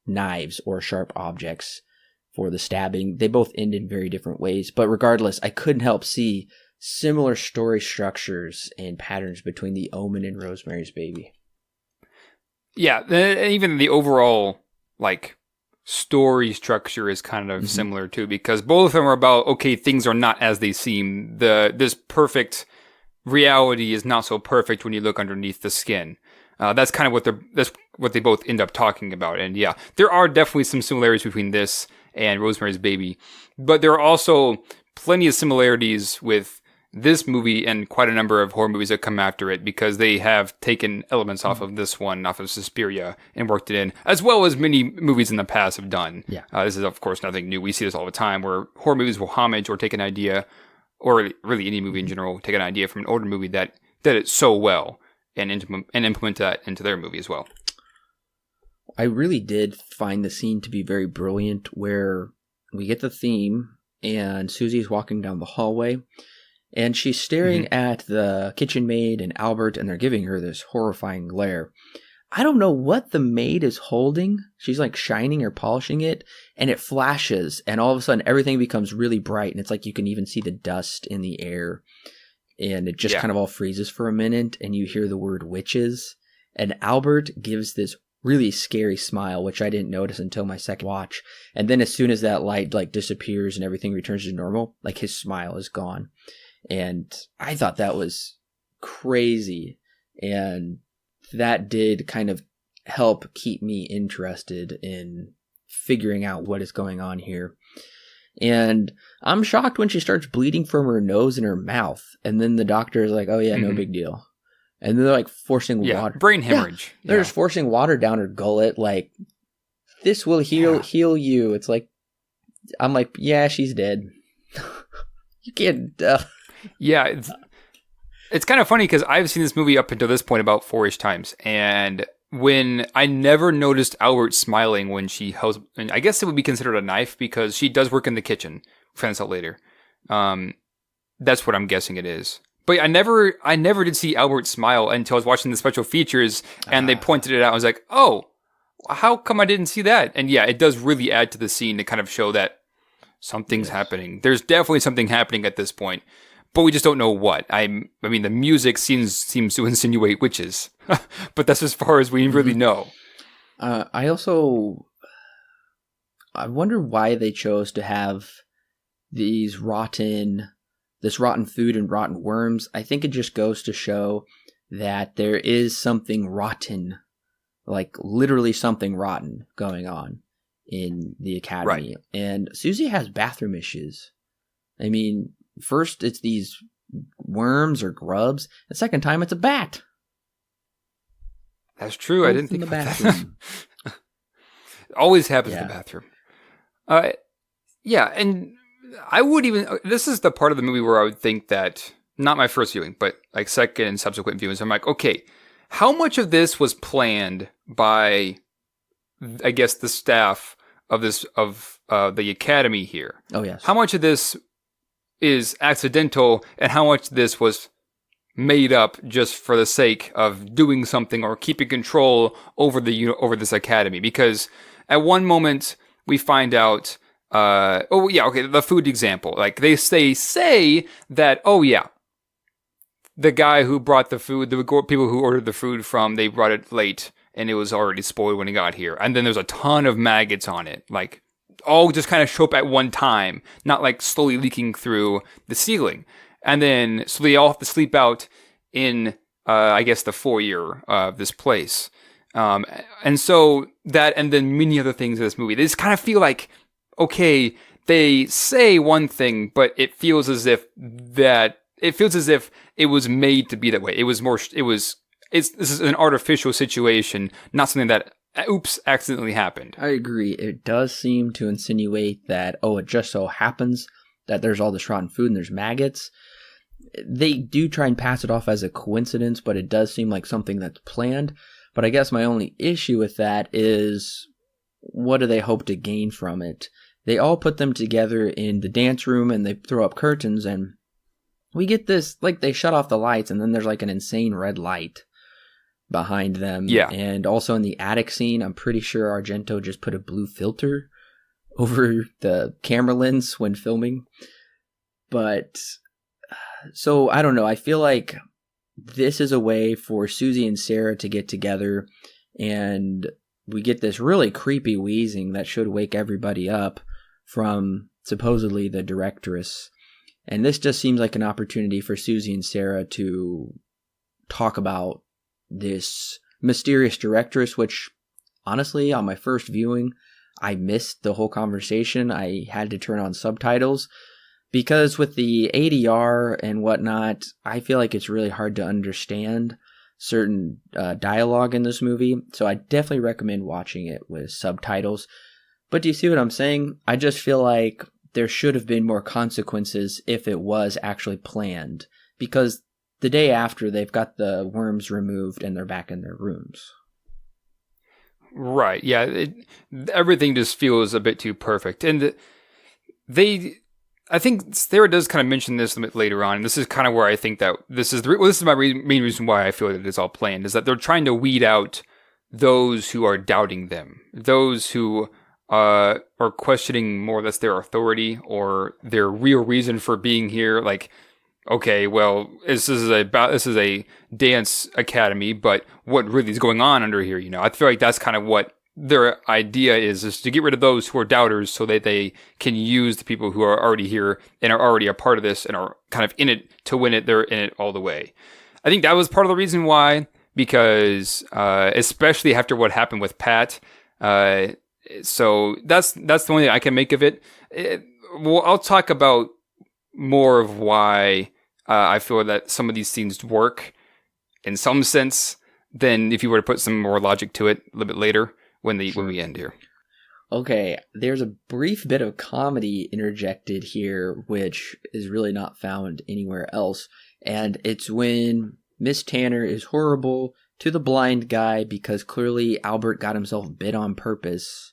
knives or sharp objects for the stabbing. They both end in very different ways, but regardless, I couldn't help see similar story structures and patterns between The Omen and Rosemary's Baby. Yeah, even the overall like story structure is kind of similar too, because both of them are about, okay, things are not as they seem. This perfect reality is not so perfect when you look underneath the skin. That's kind of what they both end up talking about. And yeah, there are definitely some similarities between this and Rosemary's Baby, but there are also plenty of similarities with this movie and quite a number of horror movies that come after it, because they have taken elements off of this one, off of Suspiria, and worked it in, as well as many movies in the past have done. Yeah. This is, of course, nothing new. We see this all the time, where horror movies will homage or take an idea, or really any movie in general, take an idea from an older movie that did it so well and implement that into their movie as well. I really did find the scene to be very brilliant, where we get the theme, and Susie's walking down the hallway, and she's staring at the kitchen maid and Albert, and they're giving her this horrifying glare. I don't know what the maid is holding. She's like shining or polishing it, and it flashes, and all of a sudden everything becomes really bright, and it's like you can even see the dust in the air, and it just kind of all freezes for a minute, and you hear the word witches, and Albert gives this really scary smile, which I didn't notice until my second watch. And then as soon as that light like disappears and everything returns to normal, like his smile is gone. And I thought that was crazy. And that did kind of help keep me interested in figuring out what is going on here. And I'm shocked when she starts bleeding from her nose and her mouth. And then the doctor is like, oh yeah, no big deal. And they're like forcing water. Brain hemorrhage. Yeah, they're just forcing water down her gullet. Like, this will heal you. It's like, I'm like, yeah, she's dead. You can't. Yeah, it's kind of funny because I've seen this movie up until this point about 4-ish times, and when I never noticed Albert smiling when she held, and I guess it would be considered a knife because she does work in the kitchen. We'll find this out later. That's what I'm guessing it is. But I never did see Albert smile until I was watching the special features, and they pointed it out. I was like, oh, how come I didn't see that? And yeah, it does really add to the scene to kind of show that something's happening. There's definitely something happening at this point, but we just don't know what. I mean, the music seems to insinuate witches, but that's as far as we really know. I wonder why they chose to have this rotten food and rotten worms. I think it just goes to show that there is something rotten, like literally something rotten going on in the academy. Right. And Susie has bathroom issues. I mean, first it's these worms or grubs. The second time it's a bat. That's true. Both I didn't think about that. Always happens in the bathroom. Yeah, and I would even... This is the part of the movie where I would think that, not my first viewing, but like second and subsequent viewings, I'm like, okay, how much of this was planned by, I guess, the staff of the academy here? Oh, yes. How much of this is accidental, and how much of this was made up just for the sake of doing something or keeping control over this academy? Because at one moment we find out, the food example. Like they say that, the guy who brought the food, the people who ordered the food they brought it late and it was already spoiled when it got here. And then there's a ton of maggots on it, like all just kind of show up at one time, not like slowly leaking through the ceiling. And then, so they all have to sleep out in, I guess, the foyer of this place. And so that, and then many other things in this movie, they just kind of feel like, okay, they say one thing, but it feels as if it was made to be that way. This is an artificial situation, not something that, accidentally happened. I agree. It does seem to insinuate that, it just so happens that there's all this rotten food and there's maggots. They do try and pass it off as a coincidence, but it does seem like something that's planned. But I guess my only issue with that is, what do they hope to gain from it? They all put them together in the dance room and they throw up curtains, and we get this, like, they shut off the lights, and then there's like an insane red light behind them. Yeah. And also in the attic scene, I'm pretty sure Argento just put a blue filter over the camera lens when filming. But so I don't know. I feel like this is a way for Susie and Sarah to get together, and we get this really creepy wheezing that should wake everybody up from supposedly the directress. And this just seems like an opportunity for Susie and Sarah to talk about this mysterious directress, which honestly, on my first viewing, I missed the whole conversation. I had to turn on subtitles because with the ADR and whatnot, I feel like it's really hard to understand certain dialogue in this movie. So I definitely recommend watching it with subtitles. But do you see what I'm saying? I just feel like there should have been more consequences if it was actually planned, because the day after, they've got the worms removed and they're back in their rooms. Right. Yeah. Everything just feels a bit too perfect. And I think Sarah does kind of mention this a bit later on. And this is kind of where I think that this is my main reason why I feel that it's all planned, is that they're trying to weed out those who are doubting them, those who are questioning more or less their authority or their real reason for being here. Like, okay, well, this is a dance academy, but what really is going on under here? You know, I feel like that's kind of what their idea is to get rid of those who are doubters so that they can use the people who are already here and are already a part of this and are kind of in it to win it. They're in it all the way. I think that was part of the reason why, because especially after what happened with Pat. So that's the only thing I can make of it. Well, I'll talk about more of why I feel that some of these scenes work in some sense than if you were to put some more logic to it a little bit later when we end here. Okay, there's a brief bit of comedy interjected here, which is really not found anywhere else. And it's when Miss Tanner is horrible to the blind guy because clearly Albert got himself bit on purpose.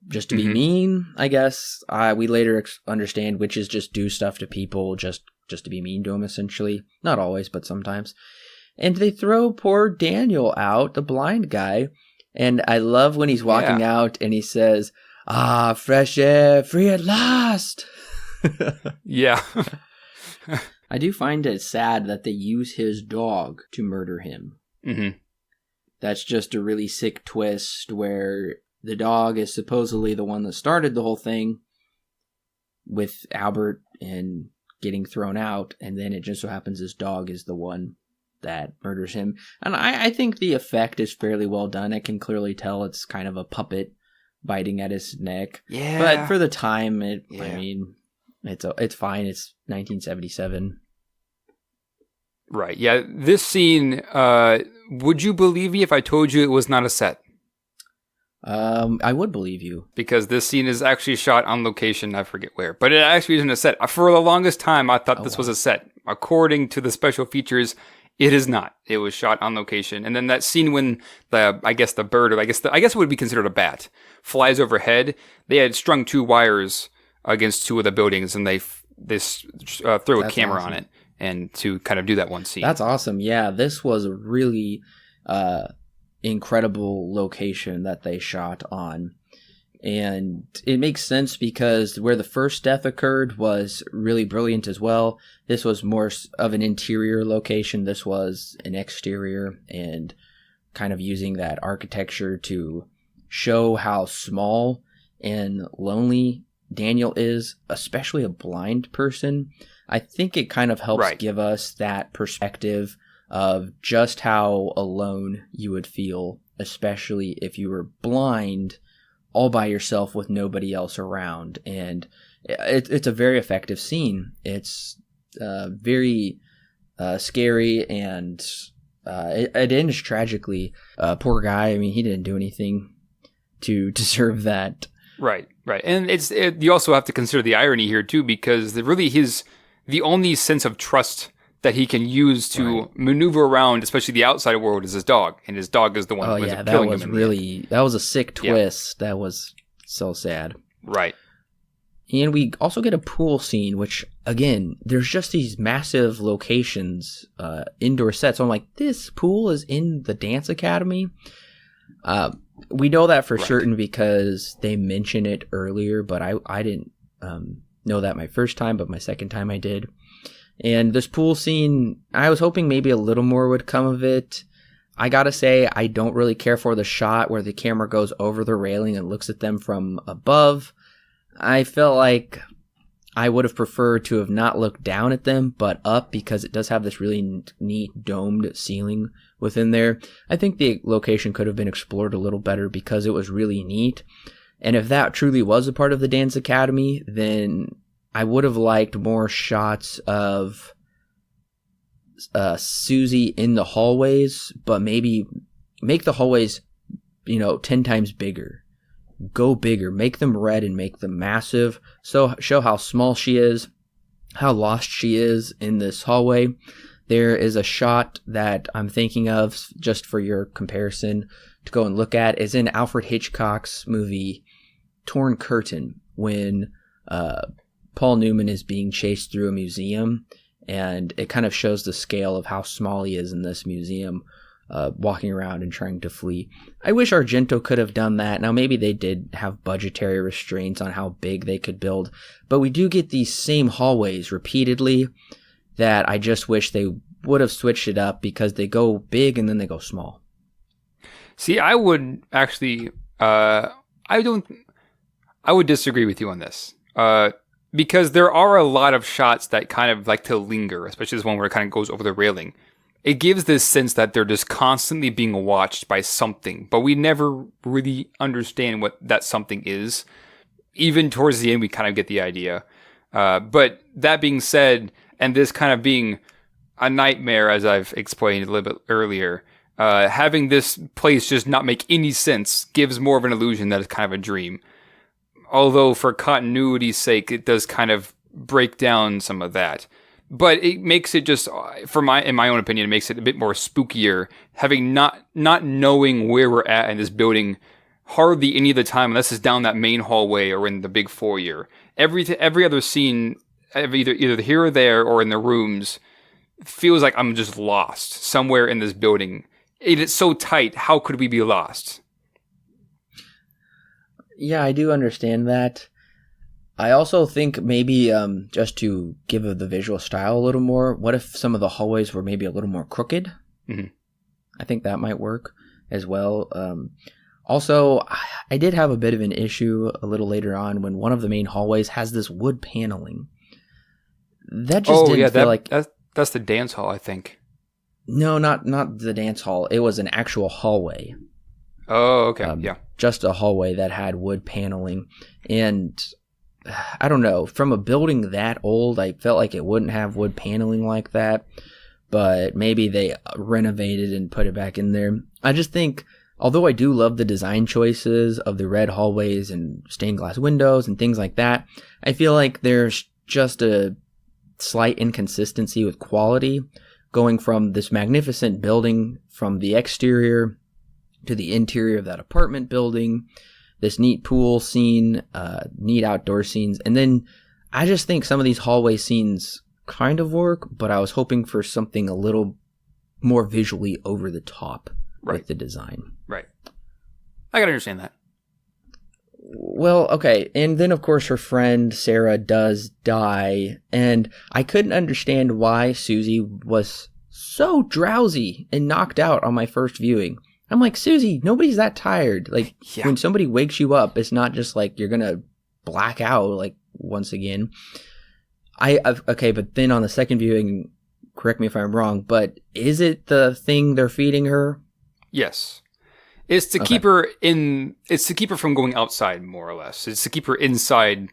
Just to be mean, I guess. We later understand witches just do stuff to people just to be mean to them, essentially. Not always, but sometimes. And they throw poor Daniel out, the blind guy. And I love when he's walking out and he says, "Ah, fresh air, free at last." Yeah. I do find it sad that they use his dog to murder him. Mm-hmm. That's just a really sick twist where the dog is supposedly the one that started the whole thing with Albert and getting thrown out, and then it just so happens his dog is the one that murders him. And I think the effect is fairly well done. I can clearly tell it's kind of a puppet biting at his neck. Yeah. But for the time, I mean, it's fine. It's 1977. Right. Yeah. This scene, would you believe me if I told you it was not a set? I would believe you. Because this scene is actually shot on location, I forget where. But it actually isn't a set. For the longest time, I thought this was a set. According to the special features, it is not. It was shot on location. And then that scene when the bird, or I guess it would be considered a bat, flies overhead, they had strung 2 wires against 2 of the buildings, and they threw a camera on it and to kind of do that one scene. That's awesome. Yeah, this was a really incredible location that they shot on. And it makes sense because where the first death occurred was really brilliant as well. This was more of an interior location. This was an exterior, and kind of using that architecture to show how small and lonely Daniel is, especially a blind person. I think it kind of helps give us that perspective of just how alone you would feel, especially if you were blind all by yourself with nobody else around. And it's a very effective scene. It's very scary, and it ends tragically. Poor guy. I mean, he didn't do anything to deserve that. Right. And you also have to consider the irony here too, because the only sense of trust that he can use to maneuver around, especially the outside world, is his dog, and his dog is the one who ends up killing him. That was a sick twist. Yeah. That was so sad. Right. And we also get a pool scene, which, again, there's just these massive locations, indoor sets. So I'm like, this pool is in the dance academy? We know that for certain because they mention it earlier, but I didn't know that my first time, but my second time I did. And this pool scene, I was hoping maybe a little more would come of it. I gotta say, I don't really care for the shot where the camera goes over the railing and looks at them from above. I felt like I would have preferred to have not looked down at them, but up, because it does have this really neat domed ceiling within there. I think the location could have been explored a little better because it was really neat. And if that truly was a part of the Dance Academy, then I would have liked more shots of Susie in the hallways, but maybe make the hallways, 10 times bigger. Go bigger, make them red and make them massive. So show how small she is, how lost she is in this hallway. There is a shot that I'm thinking of, just for your comparison to go and look at, is in Alfred Hitchcock's movie Torn Curtain, when Paul Newman is being chased through a museum, and it kind of shows the scale of how small he is in this museum, walking around and trying to flee. I wish Argento could have done that. Now, maybe they did have budgetary restraints on how big they could build, but we do get these same hallways repeatedly that I just wish they would have switched it up, because they go big and then they go small. See, I would actually, I would disagree with you on this. Because there are a lot of shots that kind of like to linger, especially this one where it kind of goes over the railing. It gives this sense that they're just constantly being watched by something, but we never really understand what that something is. Even towards the end, we kind of get the idea. But that being said, and this kind of being a nightmare, as I've explained a little bit earlier, having this place just not make any sense gives more of an illusion that it's kind of a dream. Although for continuity's sake, it does kind of break down some of that. But it makes it just, in my own opinion, it makes it a bit more spookier, having not knowing where we're at in this building hardly any of the time, unless it's down that main hallway or in the big foyer. Every other scene, either here or there or in the rooms, feels like I'm just lost somewhere in this building. It is so tight. How could we be lost? Yeah, I do understand that. I also think maybe just to give the visual style a little more, what if some of the hallways were maybe a little more crooked? Mm-hmm. I think that might work as well. Also, I did have a bit of an issue a little later on when one of the main hallways has this wood paneling. That just didn't feel like... That's the dance hall, I think. No, not the dance hall. It was an actual hallway. Oh, okay, yeah. Just a hallway that had wood paneling. And I don't know, from a building that old, I felt like it wouldn't have wood paneling like that. But maybe they renovated and put it back in there. I just think, although I do love the design choices of the red hallways and stained glass windows and things like that, I feel like there's just a slight inconsistency with quality, going from this magnificent building from the exterior to the interior of that apartment building, this neat pool scene, neat outdoor scenes. And then I just think some of these hallway scenes kind of work, but I was hoping for something a little more visually over the top with the design. Right. I can understand that. Well, okay. And then, of course, her friend Sarah does die. And I couldn't understand why Susie was so drowsy and knocked out on my first viewing. I'm like, Susie, nobody's that tired. Like, when somebody wakes you up, it's not just like you're going to black out, like, once again. Okay, but then on the second viewing, correct me if I'm wrong, but is it the thing they're feeding her? Yes. It's to keep her it's to keep her from going outside, more or less. It's to keep her inside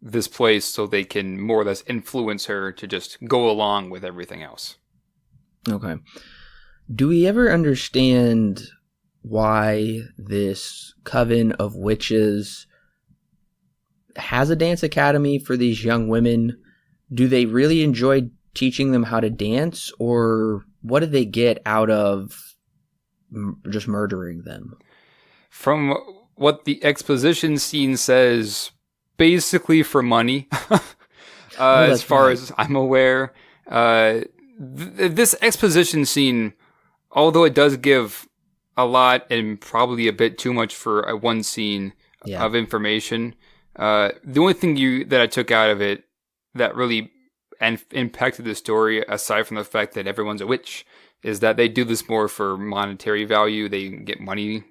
this place so they can more or less influence her to just go along with everything else. Okay. Do we ever understand why this coven of witches has a dance academy for these young women? Do they really enjoy teaching them how to dance, or what do they get out of just murdering them? From what the exposition scene says, basically for money, as far as I'm aware. This exposition scene, although it does give a lot and probably a bit too much for one scene of information, the only thing that I took out of it that really impacted the story, aside from the fact that everyone's a witch, is that they do this more for monetary value. They get money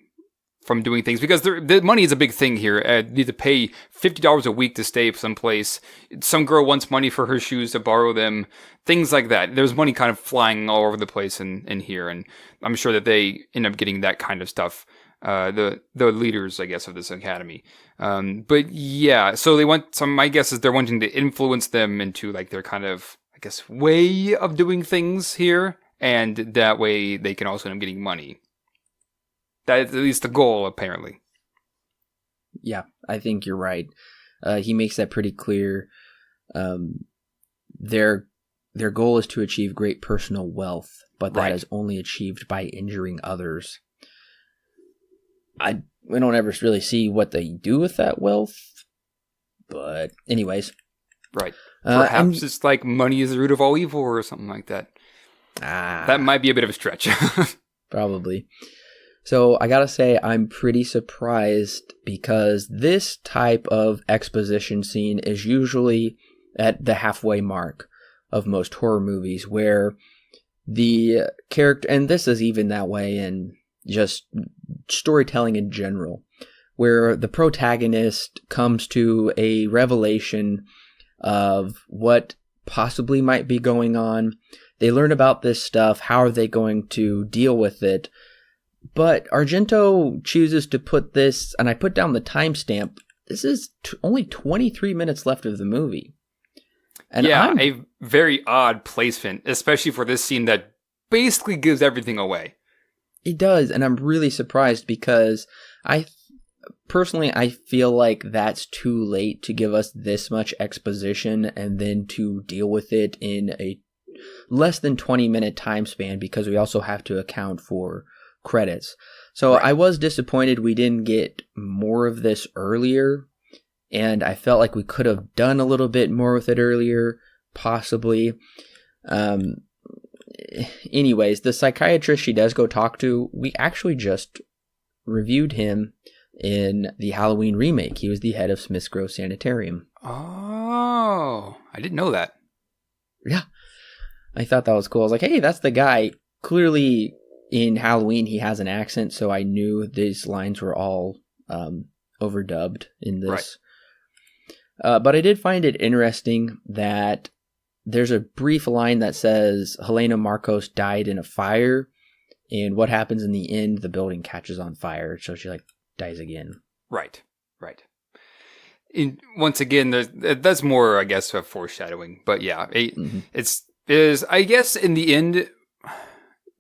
from doing things because the money is a big thing here. You need to pay $50 a week to stay someplace. Some girl wants money for her shoes to borrow them, things like that. There's money kind of flying all over the place in here, and I'm sure that they end up getting that kind of stuff. The leaders, I guess, of this academy. But yeah, so they want my guess is they're wanting to influence them into like their kind of, I guess, way of doing things here. And that way they can also end up getting money. That's at least the goal, apparently. Yeah, I think you're right. He makes that pretty clear. Their goal is to achieve great personal wealth, but that is only achieved by injuring others. We don't ever really see what they do with that wealth, but anyways. Right. Perhaps it's like money is the root of all evil or something like that. That might be a bit of a stretch. Probably. So I gotta say, I'm pretty surprised because this type of exposition scene is usually at the halfway mark of most horror movies, where the character, and this is even that way in just storytelling in general, where the protagonist comes to a revelation of what possibly might be going on. They learn about this stuff. How are they going to deal with it? But Argento chooses to put this, and I put down the timestamp. This is only 23 minutes left of the movie. And a very odd placement, especially for this scene that basically gives everything away. It does, and I'm really surprised because I feel like that's too late to give us this much exposition and then to deal with it in a less than 20-minute time span, because we also have to account for credits. So I was disappointed we didn't get more of this earlier, and I felt like we could have done a little bit more with it earlier, possibly. Anyways, the psychiatrist she does go talk to, we actually just reviewed him in the Halloween remake. He was the head of Smith's Grove Sanitarium. Oh, I didn't know that. Yeah. I thought that was cool. I was like, hey, that's the guy. Clearly, in Halloween, he has an accent, so I knew these lines were all overdubbed in this. Right. But I did find it interesting that there's a brief line that says Helena Marcos died in a fire, and what happens in the end, the building catches on fire, so she dies again. Right. Once again, that's more, I guess, a foreshadowing. But yeah, is I guess in the end,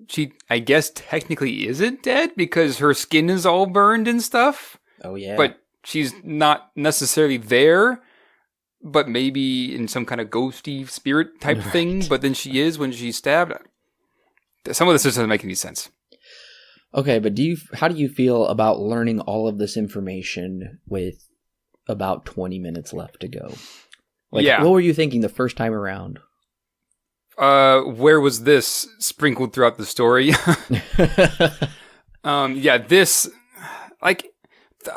she, I guess, technically isn't dead because her skin is all burned and stuff. Oh yeah. But she's not necessarily there, but maybe in some kind of ghosty spirit type thing. But then she is when she's stabbed. Some of this doesn't make any sense. Okay, but how do you feel about learning all of this information with about 20 minutes left to go? What were you thinking the first time around? Where was this sprinkled throughout the story? This,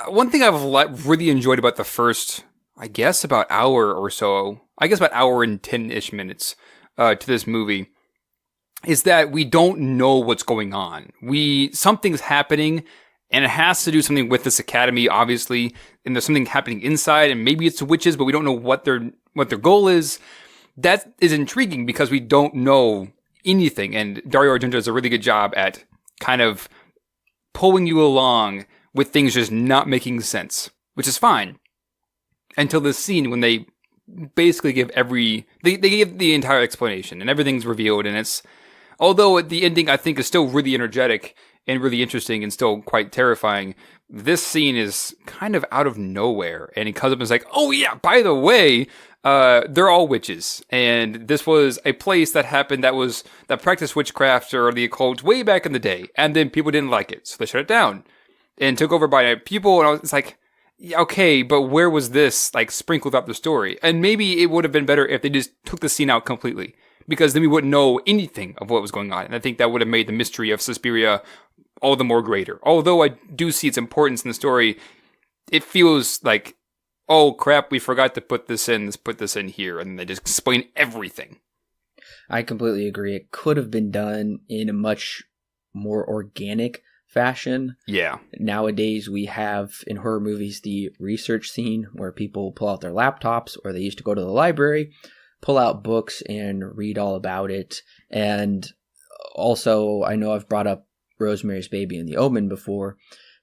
one thing I've really enjoyed about the first, I guess, about hour or so, about hour and 10-ish minutes to this movie, is that we don't know what's going on. Something's happening, and it has to do something with this academy, obviously, and there's something happening inside, and maybe it's the witches, but we don't know what their goal is. That is intriguing because we don't know anything, and Dario Argento does a really good job at kind of pulling you along with things just not making sense, which is fine. Until this scene when they basically give they give the entire explanation, and everything's revealed, and although the ending, I think, is still really energetic and really interesting and still quite terrifying, this scene is kind of out of nowhere. And he comes up and is like, oh yeah, by the way, they're all witches. And this was a place that happened that practiced witchcraft or the occult way back in the day. And then people didn't like it, so they shut it down and took over by people. And it's like, Yeah, okay, but where was this like sprinkled up the story? And maybe it would have been better if they just took the scene out completely, because then we wouldn't know anything of what was going on. And I think that would have made the mystery of Suspiria all the more greater. Although I do see its importance in the story, it feels like, oh crap, we forgot to put this in. Let's put this in here, and they just explain everything. I completely agree. It could have been done in a much more organic fashion. Yeah. Nowadays, we have in horror movies the research scene where people pull out their laptops, or they used to go to the library, pull out books and read all about it. And also, I know I've brought up Rosemary's Baby and The Omen before,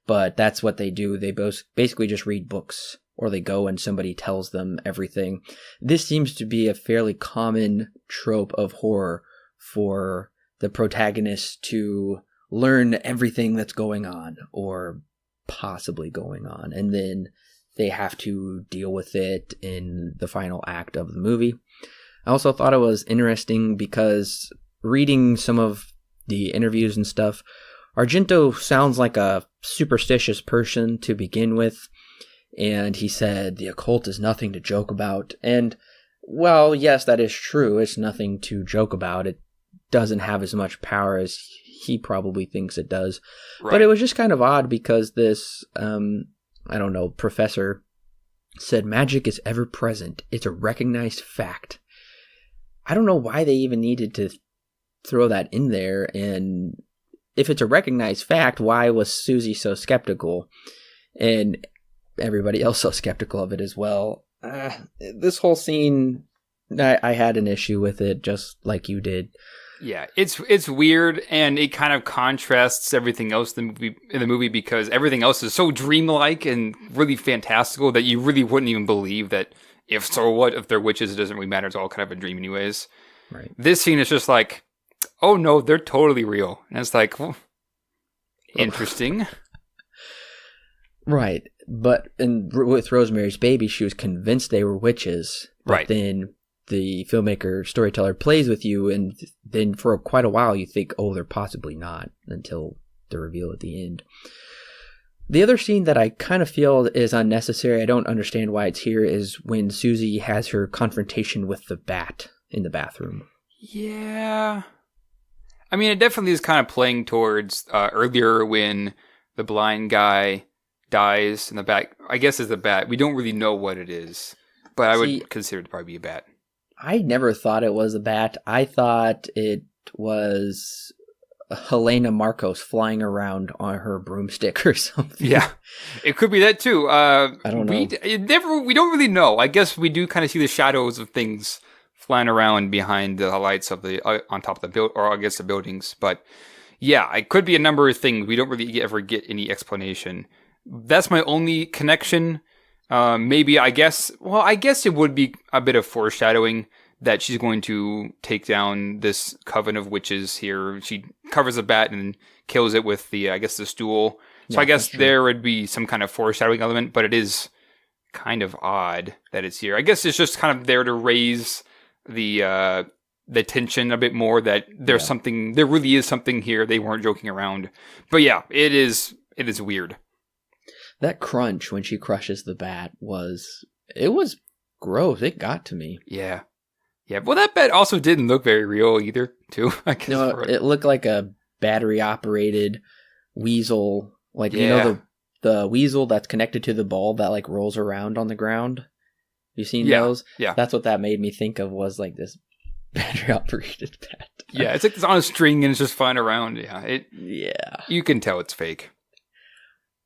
but that's what they do. They both basically just read books, or they go and somebody tells them everything. This seems to be a fairly common trope of horror for the protagonist to learn everything that's going on or possibly going on, and then they have to deal with it in the final act of the movie. I also thought it was interesting because reading some of the interviews and stuff, Argento sounds like a superstitious person to begin with, and he said the occult is nothing to joke about. And, well, yes, that is true. It's nothing to joke about. It doesn't have as much power as he probably thinks it does. Right. But it was just kind of odd because this, I don't know, professor said magic is ever present. It's a recognized fact. I don't know why they even needed to throw that in there. And if it's a recognized fact, why was Susie so skeptical? And everybody else so skeptical of it as well. This whole scene, I had an issue with it, just like you did. Yeah, it's weird, and it kind of contrasts everything else in the movie because everything else is so dreamlike and really fantastical that you really wouldn't even believe that if they're witches, it doesn't really matter. It's all kind of a dream anyways. Right. This scene is just like, oh no, they're totally real. And it's like, well, interesting. Right. But with Rosemary's Baby, she was convinced they were witches. But right. Then the filmmaker, storyteller plays with you, and then for quite a while you think, oh, they're possibly not, until the reveal at the end. The other scene that I kind of feel is unnecessary, I don't understand why it's here, is when Susie has her confrontation with the bat in the bathroom. Yeah. I mean, it definitely is kind of playing towards earlier when the blind guy dies and the bat, I guess is the bat. We don't really know what it is, but I would consider it to probably be a bat. I never thought it was a bat. I thought it was Helena Marcos flying around on her broomstick or something. Yeah, it could be that too. I don't know. We don't really know. I guess we do kind of see the shadows of things flying around behind the lights of the on top of the or I guess the buildings. But yeah, it could be a number of things. We don't really ever get any explanation. That's my only connection. Maybe, I guess it would be a bit of foreshadowing that she's going to take down this coven of witches here. She covers a bat and kills it with the stool. So yeah, I guess there would be some kind of foreshadowing element, but it is kind of odd that it's here. I guess it's just kind of there to raise the tension a bit more that there's something, there really is something here. They weren't joking around. But yeah, it is weird. That crunch when she crushes the bat was gross. It got to me. Yeah. Yeah. Well, that bat also didn't look very real either, too. I guess. No, it looked like a battery-operated weasel. Like, you know, the weasel that's connected to the ball that, like, rolls around on the ground? You seen those? Yeah. That's what that made me think of, was like this battery-operated bat. Yeah, it's like it's on a string and it's just flying around. Yeah. You can tell it's fake.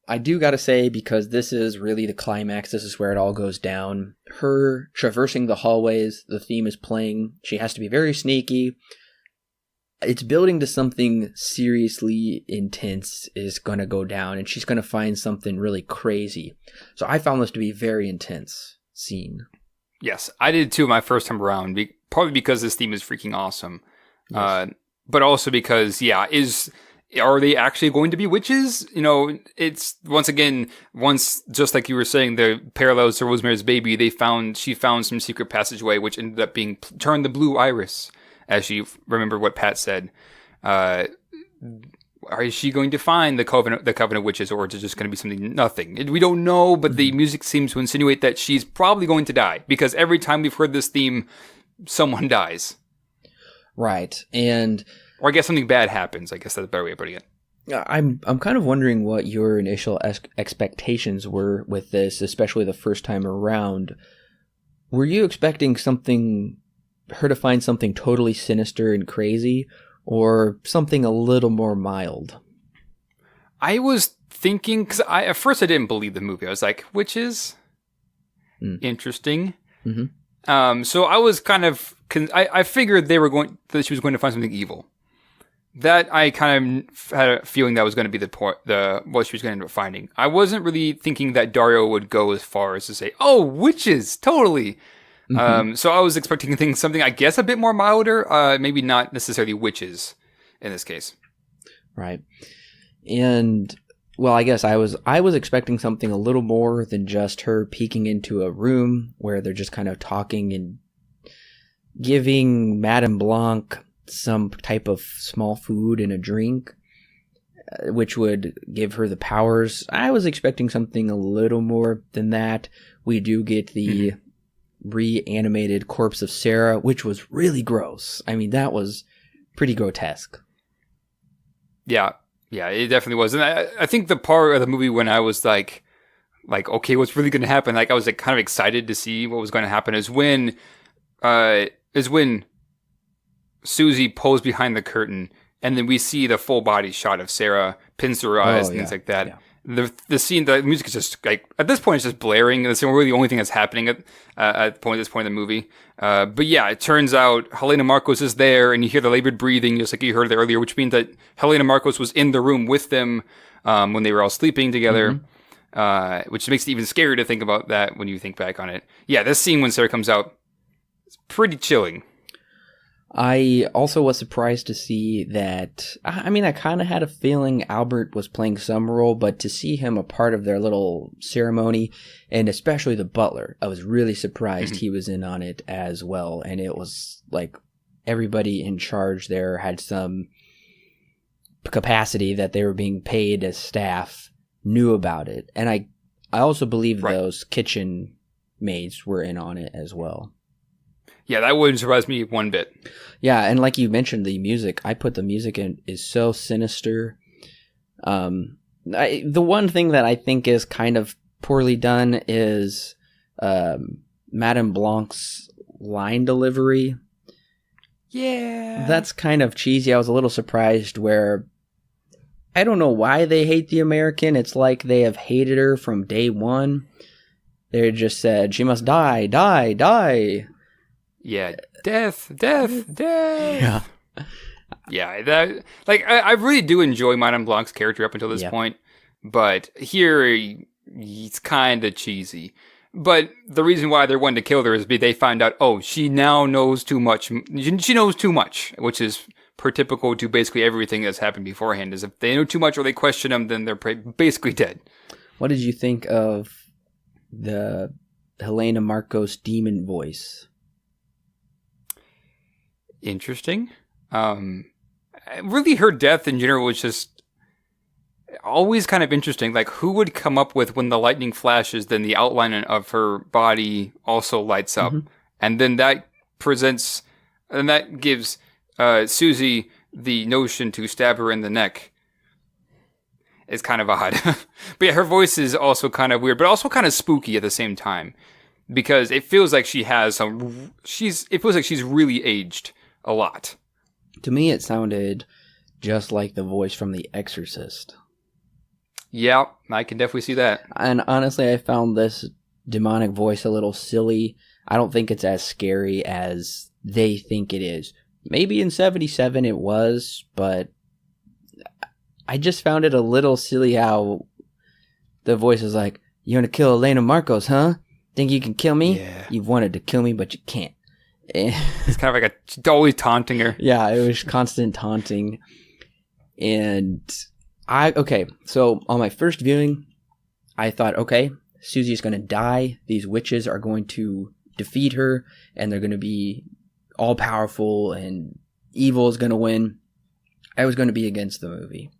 I do gotta say, because this is really the climax, this is where it all goes down. Her traversing the hallways, the theme is playing. She has to be very sneaky. It's building to something seriously intense is gonna go down, and she's gonna find something really crazy. So I found this to be a very intense scene. Yes, I did too my first time around, probably because this theme is freaking awesome. Yes. But also because, are they actually going to be witches? You know, it's once just like you were saying, the parallels to Rosemary's Baby, she found some secret passageway, which ended up being turned the blue iris, as she remembered what Pat said. is she going to find the Covenant witches, or is it just going to be something nothing? We don't know, but the music seems to insinuate that she's probably going to die, because every time we've heard this theme, someone dies. Right, or I guess something bad happens. I guess that's a better way of putting it. I'm kind of wondering what your initial expectations were with this, especially the first time around. Were you expecting her to find something totally sinister and crazy, or something a little more mild? I was thinking, because at first I didn't believe the movie. I was like, witches? Interesting. Mm-hmm. So I was kind of, I figured that she was going to find something evil. That I kind of had a feeling that was going to be what she was going to end up finding. I wasn't really thinking that Dario would go as far as to say, "Oh, witches, totally." Mm-hmm. So I was expecting something, I guess, a bit more milder. Maybe not necessarily witches in this case. Right. And well, I guess I was expecting something a little more than just her peeking into a room where they're just kind of talking and giving Madame Blanc some type of small food and a drink, which would give her the powers. I was expecting something a little more than that. We do get the reanimated corpse of Sarah, which was really gross. I mean, that was pretty grotesque. Yeah, it definitely was. And I think the part of the movie when I was like, okay, what's really going to happen? Like, I was like kind of excited to see what was going to happen is when Susie pulls behind the curtain, and then we see the full body shot of Sarah, pins to her eyes, and things like that. Yeah. The scene, the music is just like, at this point, it's just blaring. It's really the only thing that's happening at this point in the movie. But yeah, it turns out Helena Marcos is there, and you hear the labored breathing, just like you heard earlier, which means that Helena Marcos was in the room with them when they were all sleeping together. Which makes it even scarier to think about that when you think back on it. Yeah, this scene when Sarah comes out, it's pretty chilling. I also was surprised to see that, I mean, I kind of had a feeling Albert was playing some role, but to see him a part of their little ceremony, and especially the butler, I was really surprised he was in on it as well. And it was like everybody in charge there had some capacity that they were being paid as staff, knew about it. And I also believe those kitchen maids were in on it as well. Yeah, that wouldn't surprise me one bit. Yeah, and like you mentioned, the music, I put the music in, is so sinister. The one thing that I think is kind of poorly done is Madame Blanc's line delivery. Yeah. That's kind of cheesy. I was a little surprised where, I don't know why they hate the American. It's like they have hated her from day one. They just said, she must die, die, die. Yeah, death. Yeah. Yeah, that, like, I really do enjoy Madame Blanc's character up until this point, but here he's kind of cheesy. But the reason why they're wanting to kill her is because they find out, oh, she now knows too much. She knows too much, which is per typical to basically everything that's happened beforehand. Is if they know too much or they question them, then they're basically dead. What did you think of the Helena Marcos demon voice? Interesting. Really, her death in general was just always kind of interesting. Like, who would come up with when the lightning flashes, then the outline of her body also lights up, and then that gives Susie the notion to stab her in the neck. It's kind of odd, but yeah, her voice is also kind of weird, but also kind of spooky at the same time, because it feels like she has it feels like she's really aged a lot. To me, it sounded just like the voice from The Exorcist. Yeah, I can definitely see that. And honestly, I found this demonic voice a little silly. I don't think it's as scary as they think it is. Maybe in 77 it was, but I just found it a little silly how the voice is like, you want to kill Elena Marcos, huh? Think you can kill me? Yeah. You've wanted to kill me, but you can't. It's kind of like always taunting her. Yeah, it was constant taunting. And so on my first viewing, I thought, okay, Susie's going to die. These witches are going to defeat her, and they're going to be all powerful, and evil is going to win. I was going to be against the movie.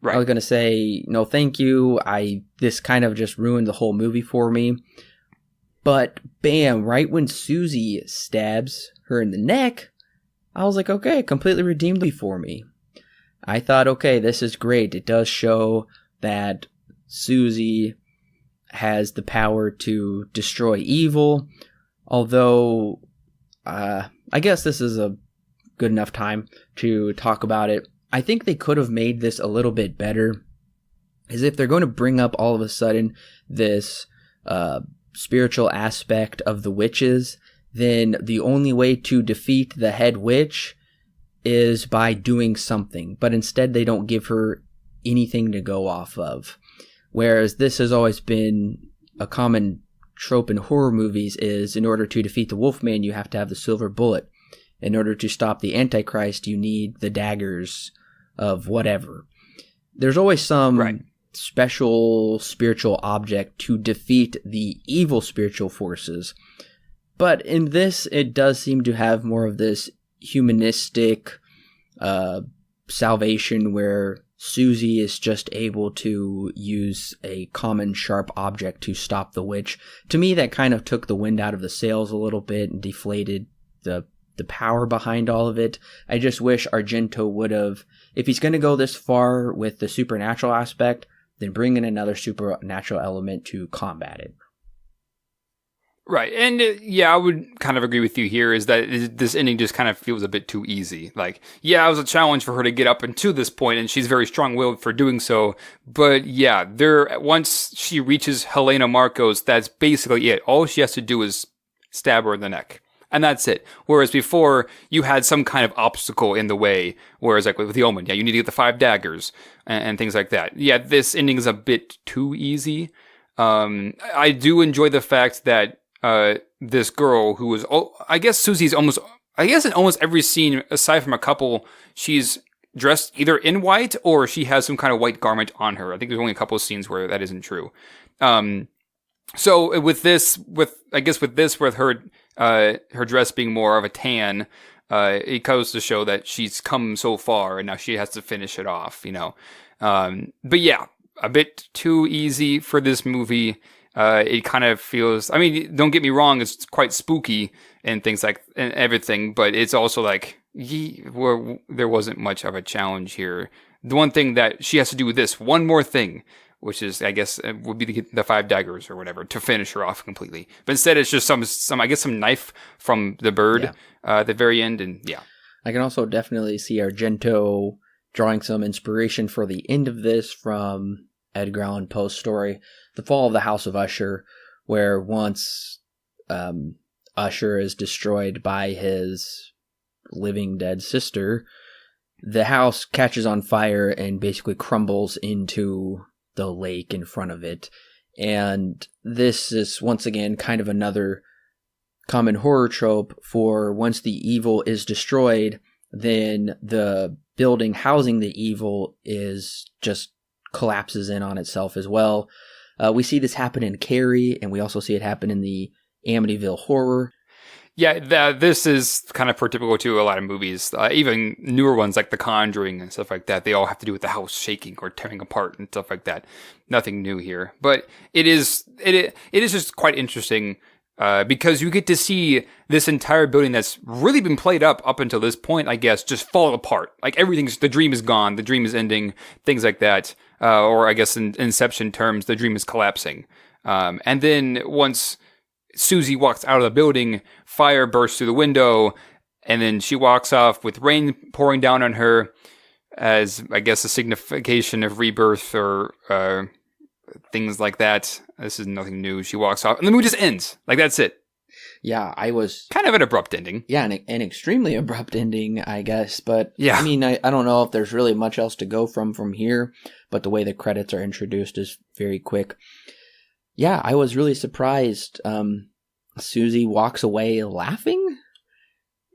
I was going to say, no, thank you. This kind of just ruined the whole movie for me. But bam, right when Susie stabs her in the neck, I was like, okay, it completely redeemed it for me. I thought, okay, this is great. It does show that Susie has the power to destroy evil. Although, I guess this is a good enough time to talk about it. I think they could have made this a little bit better. Is if they're going to bring up all of a sudden this spiritual aspect of the witches, then the only way to defeat the head witch is by doing something. But instead they don't give her anything to go off of. Whereas this has always been a common trope in horror movies is in order to defeat the Wolfman, you have to have the silver bullet. In order to stop the Antichrist, you need the daggers of whatever. There's always some special spiritual object to defeat the evil spiritual forces. But in this, it does seem to have more of this humanistic salvation where Susie is just able to use a common sharp object to stop the witch. To me, that kind of took the wind out of the sails a little bit and deflated the power behind all of it. I just wish Argento would have, if he's going to go this far with the supernatural aspect, then bring in another supernatural element to combat it. Right. And I would kind of agree with you here is that this ending just kind of feels a bit too easy. Like, it was a challenge for her to get up until this point, and she's very strong-willed for doing so. But once she reaches Helena Marcos, that's basically it. All she has to do is stab her in the neck. And that's it. Whereas before, you had some kind of obstacle in the way. Whereas like with the Omen, you need to get the 5 daggers and things like that. This ending is a bit too easy. I do enjoy the fact that this girl who was, I guess Susie's in almost every scene, aside from a couple, she's dressed either in white or she has some kind of white garment on her. I think there's only a couple of scenes where that isn't true. So with her dress being more of a tan, it goes to show that she's come so far and now she has to finish it off, But a bit too easy for this movie. It kind of feels, don't get me wrong, it's quite spooky and things like, and everything, but it's also like, there wasn't much of a challenge here. The one thing that she has to do with this one more thing, which is, I guess, would be the 5 daggers or whatever to finish her off completely. But instead, it's just some knife from the bird at the very end, and I can also definitely see Argento drawing some inspiration for the end of this from Edgar Allan Poe's story, The Fall of the House of Usher, where once Usher is destroyed by his living dead sister, the house catches on fire and basically crumbles into the lake in front of it. And this is once again kind of another common horror trope for once the evil is destroyed, then the building housing the evil is just collapses in on itself as well. We see this happen in Carrie, and we also see it happen in the Amityville Horror. This is kind of typical to a lot of movies, even newer ones like The Conjuring and stuff like that. They all have to do with the house shaking or tearing apart and stuff like that. Nothing new here, but it is just quite interesting because you get to see this entire building that's really been played up until this point, I guess, just fall apart. Like the dream is gone, the dream is ending, things like that. Or I guess in Inception terms, the dream is collapsing. And then once Susie walks out of the building, fire bursts through the window, and then she walks off with rain pouring down on her as, I guess, a signification of rebirth or things like that. This is nothing new. She walks off, and the movie just ends. Like, that's it. Yeah, I was... kind of an abrupt ending. Yeah, an extremely abrupt ending, I guess. But, yeah. I don't know if there's really much else to go from here, but the way the credits are introduced is very quick. Yeah, I was really surprised. Susie walks away laughing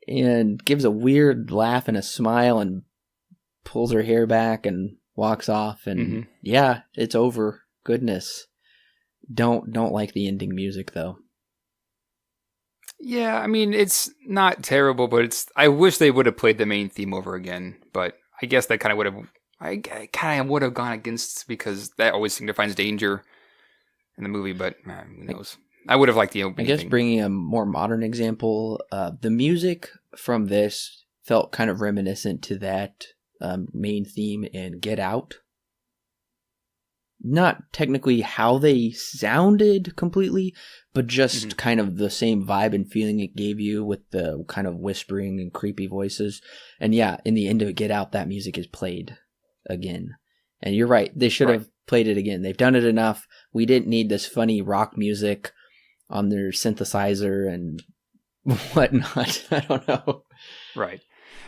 and gives a weird laugh and a smile and pulls her hair back and walks off. And it's over. Goodness. Don't like the ending music though. Yeah, it's not terrible, but I wish they would have played the main theme over again. But I guess that kind of would have I kind of would have gone against because that always signifies danger in the movie, but who knows? I would have liked the opening. I guess bringing a more modern example, the music from this felt kind of reminiscent to that main theme in Get Out. Not technically how they sounded completely, but just kind of the same vibe and feeling it gave you with the kind of whispering and creepy voices. And yeah, in the end of Get Out, that music is played again. And you're right, they should have played it again. They've done it enough. We didn't need this funny rock music on their synthesizer and whatnot. I don't know. Right.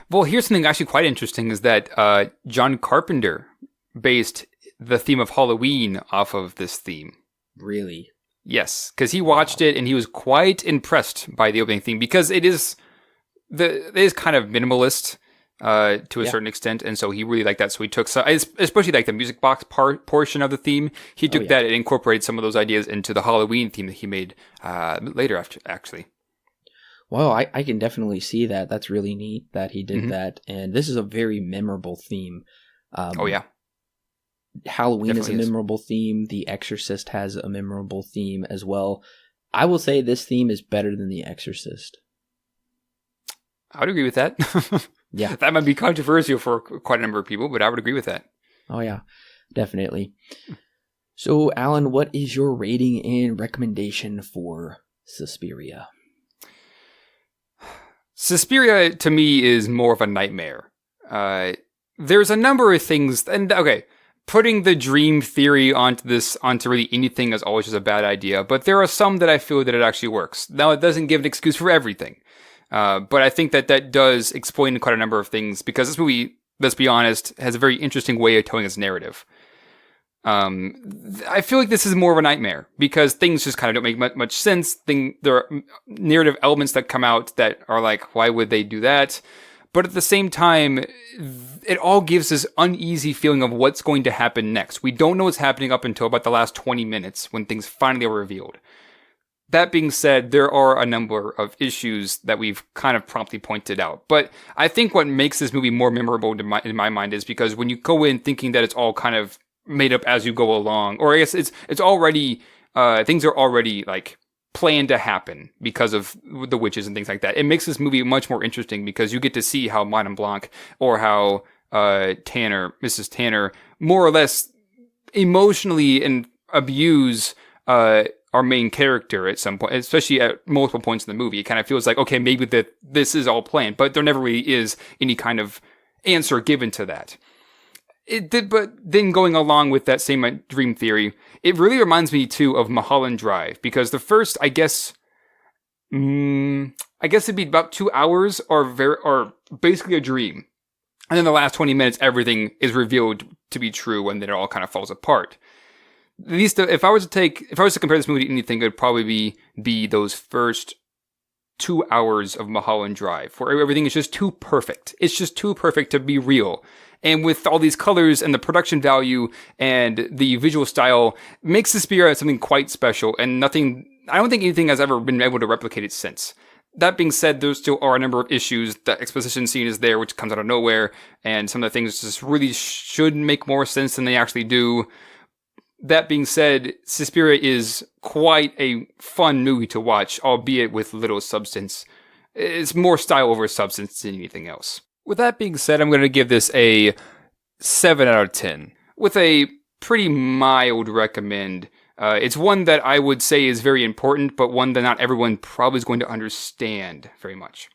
Well, here's something actually quite interesting is that John Carpenter based the theme of Halloween off of this theme. Really? Yes, because he watched it and he was quite impressed by the opening theme because it is kind of minimalist to a certain extent, and so he really liked that. So he took especially like the music box portion of the theme. He took that and incorporated some of those ideas into the Halloween theme that he made later after actually. Well, I can definitely see that. That's really neat that he did that, and this is a very memorable theme. Halloween is a memorable theme. The Exorcist has a memorable theme as well. I will say this theme is better than The Exorcist. I would agree with that. Yeah. That might be controversial for quite a number of people, but I would agree with that. Oh, yeah, definitely. So, Alan, what is your rating and recommendation for Suspiria? Suspiria, to me, is more of a nightmare. There's a number of things, and putting the dream theory onto really anything is always just a bad idea, but there are some that I feel that it actually works. Now, it doesn't give an excuse for everything, but I think that does explain quite a number of things, because this movie, let's be honest, has a very interesting way of telling its narrative. I feel like this is more of a nightmare, because things just kind of don't make much sense. There are narrative elements that come out that are like, why would they do that? But at the same time, it all gives this uneasy feeling of what's going to happen next. We don't know what's happening up until about the last 20 minutes when things finally are revealed. That being said, there are a number of issues that we've kind of promptly pointed out. But I think what makes this movie more memorable in my mind is because when you go in thinking that it's all kind of made up as you go along, or I guess it's already, things are already like planned to happen because of the witches and things like that. It makes this movie much more interesting because you get to see how Madame Blanc or how Mrs. Tanner, more or less emotionally and abuse our main character at some point, especially at multiple points in the movie. It kind of feels like, okay, maybe this is all planned, but there never really is any kind of answer given to that. But then going along with that same dream theory, it really reminds me too of Mulholland Drive, because the first, I guess it'd be about 2 hours are basically a dream. And then the last 20 minutes, everything is revealed to be true, and then it all kind of falls apart. At least if I was to compare this movie to anything, it would probably be those first 2 hours of Mulholland Drive, where everything is just too perfect. It's just too perfect to be real. And with all these colors and the production value and the visual style, makes Suspiria something quite special, and I don't think anything has ever been able to replicate it since. That being said, there still are a number of issues. The exposition scene is there, which comes out of nowhere, and some of the things just really should make more sense than they actually do. That being said, Suspiria is quite a fun movie to watch, albeit with little substance. It's more style over substance than anything else. With that being said, I'm going to give this a 7 out of 10, with a pretty mild recommend. It's one that I would say is very important, but one that not everyone probably is going to understand very much.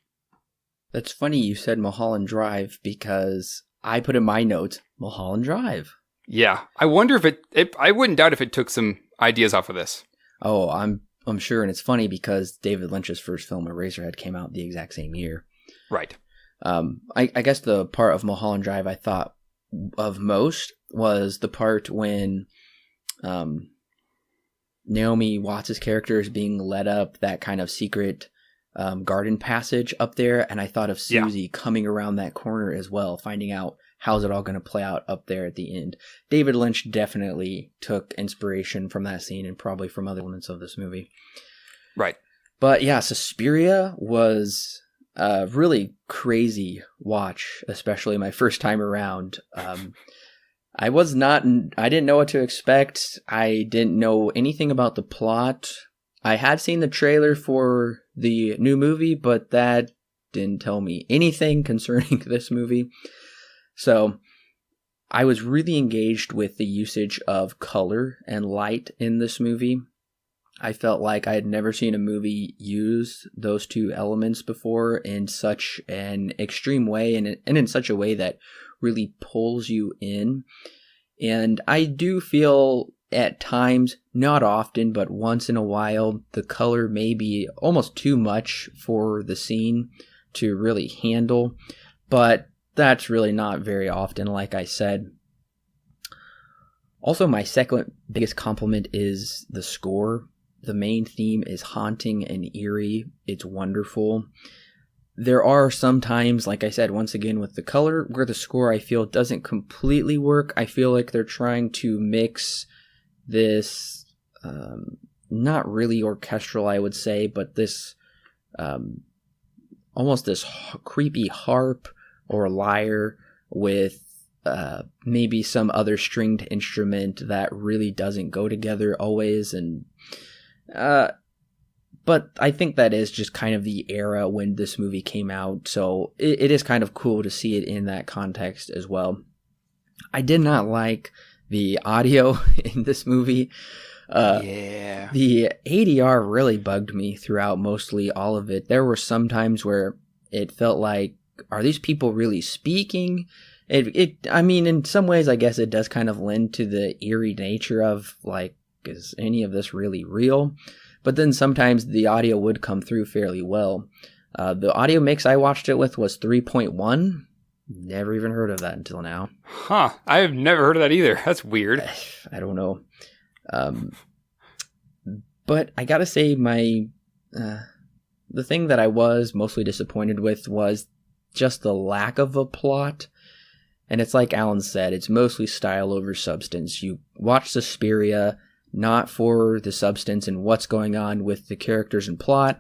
That's funny you said Mulholland Drive, because I put in my notes, Mulholland Drive. Yeah, I wonder if I wouldn't doubt if it took some ideas off of this. Oh, I'm sure, and it's funny because David Lynch's first film, Eraserhead, came out the exact same year. Right. I guess the part of Mulholland Drive I thought of most was the part when Naomi Watts' character is being led up that kind of secret garden passage up there, and I thought of Susie coming around that corner as well, finding out how's it all going to play out up there at the end. David Lynch definitely took inspiration from that scene and probably from other elements of this movie. Right. But yeah, Suspiria was a really crazy watch, especially my first time around. I didn't know what to expect. I didn't know anything about the plot. I had seen the trailer for the new movie, but that didn't tell me anything concerning this movie. So I was really engaged with the usage of color and light in this movie. I felt like I had never seen a movie use those two elements before in such an extreme way and in such a way that really pulls you in. And I do feel at times, not often, but once in a while, the color may be almost too much for the scene to really handle. But that's really not very often, like I said. Also, my second biggest compliment is the score. The main theme is haunting and eerie. It's wonderful. There are some times, like I said, once again, with the color, where the score, I feel, doesn't completely work. I feel like they're trying to mix this, not really orchestral, I would say, but this, almost this creepy harp or lyre with maybe some other stringed instrument that really doesn't go together always. And but I think that is just kind of the era when this movie came out, so it is kind of cool to see it in that context as well. I did not like the audio in this movie. The ADR really bugged me throughout mostly all of it. There were some times where it felt like, are these people really speaking? I mean, in some ways, I guess it does kind of lend to the eerie nature of, like, is any of this really real? But then sometimes the audio would come through fairly well. The audio mix I watched it with was 3.1. Never even heard of that until now. Huh. I've never heard of that either. That's weird. I don't know. But I gotta say, the thing that I was mostly disappointed with was just the lack of a plot. And it's like Alan said, it's mostly style over substance. You watch Suspiria not for the substance and what's going on with the characters and plot,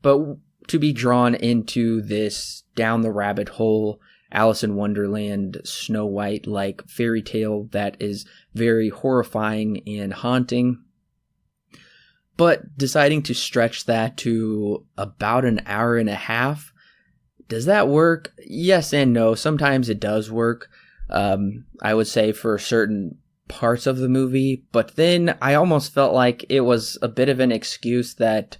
but to be drawn into this down the rabbit hole Alice in Wonderland, Snow White-like fairy tale that is very horrifying and haunting. But deciding to stretch that to about an hour and a half, does that work? Yes and no. Sometimes it does work, I would say, for certain parts of the movie, but then I almost felt like it was a bit of an excuse that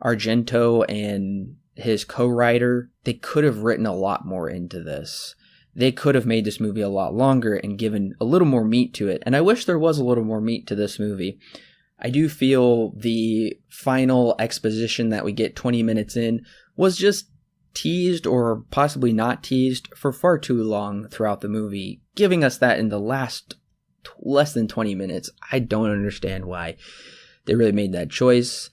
Argento and his co-writer, they could have written a lot more into this. They could have made this movie a lot longer and given a little more meat to it, and I wish there was a little more meat to this movie. I do feel the final exposition that we get 20 minutes in was just teased or possibly not teased for far too long throughout the movie, giving us that in the last less than 20 minutes. I don't understand why they really made that choice.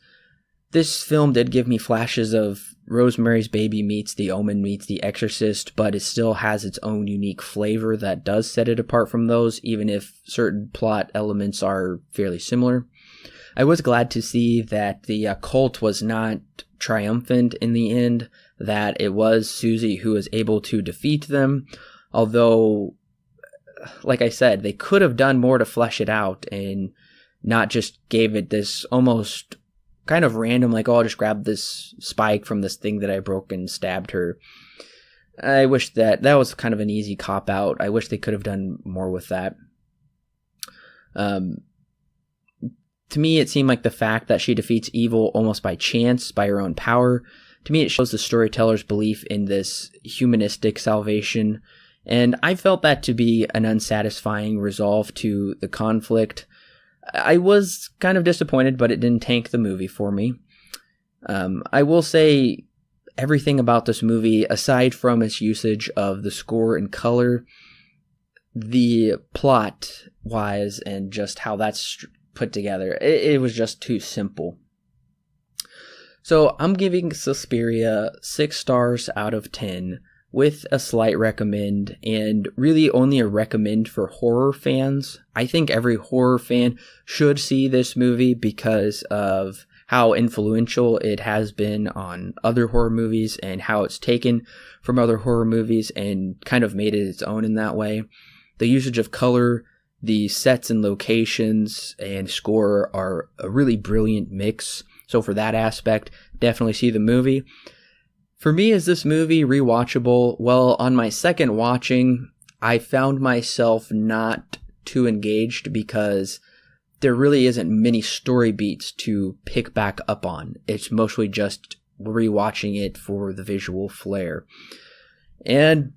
This film did give me flashes of Rosemary's Baby meets The Omen meets The Exorcist, but it still has its own unique flavor that does set it apart from those, even if certain plot elements are fairly similar. I was glad to see that the cult was not triumphant in the end, that it was Susie who was able to defeat them, although, like I said, they could have done more to flesh it out and not just gave it this almost kind of random, like, oh, I'll just grab this spike from this thing that I broke and stabbed her. I wish that was kind of an easy cop-out. I wish they could have done more with that. To me, it seemed like the fact that she defeats evil almost by chance, by her own power, to me it shows the storyteller's belief in this humanistic salvation. And I felt that to be an unsatisfying resolve to the conflict. I was kind of disappointed, but it didn't tank the movie for me. I will say everything about this movie, aside from its usage of the score and color, the plot-wise and just how that's put together, it was just too simple. So I'm giving Suspiria 6 stars out of 10. With a slight recommend, and really only a recommend for horror fans. I think every horror fan should see this movie because of how influential it has been on other horror movies and how it's taken from other horror movies and kind of made it its own in that way. The usage of color, the sets and locations and score are a really brilliant mix. So for that aspect, definitely see the movie. For me, is this movie rewatchable? Well, on my second watching, I found myself not too engaged because there really isn't many story beats to pick back up on. It's mostly just rewatching it for the visual flair. And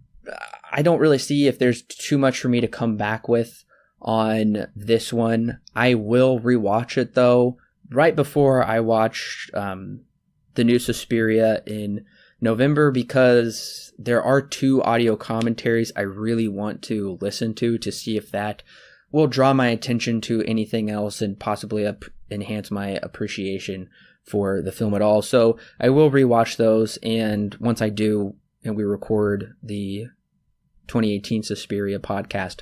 I don't really see if there's too much for me to come back with on this one. I will rewatch it though, right before I watch the new Suspiria in November, because there are 2 audio commentaries I really want to listen to see if that will draw my attention to anything else and possibly enhance my appreciation for the film at all. So I will rewatch those, and once I do, and we record the 2018 Suspiria podcast,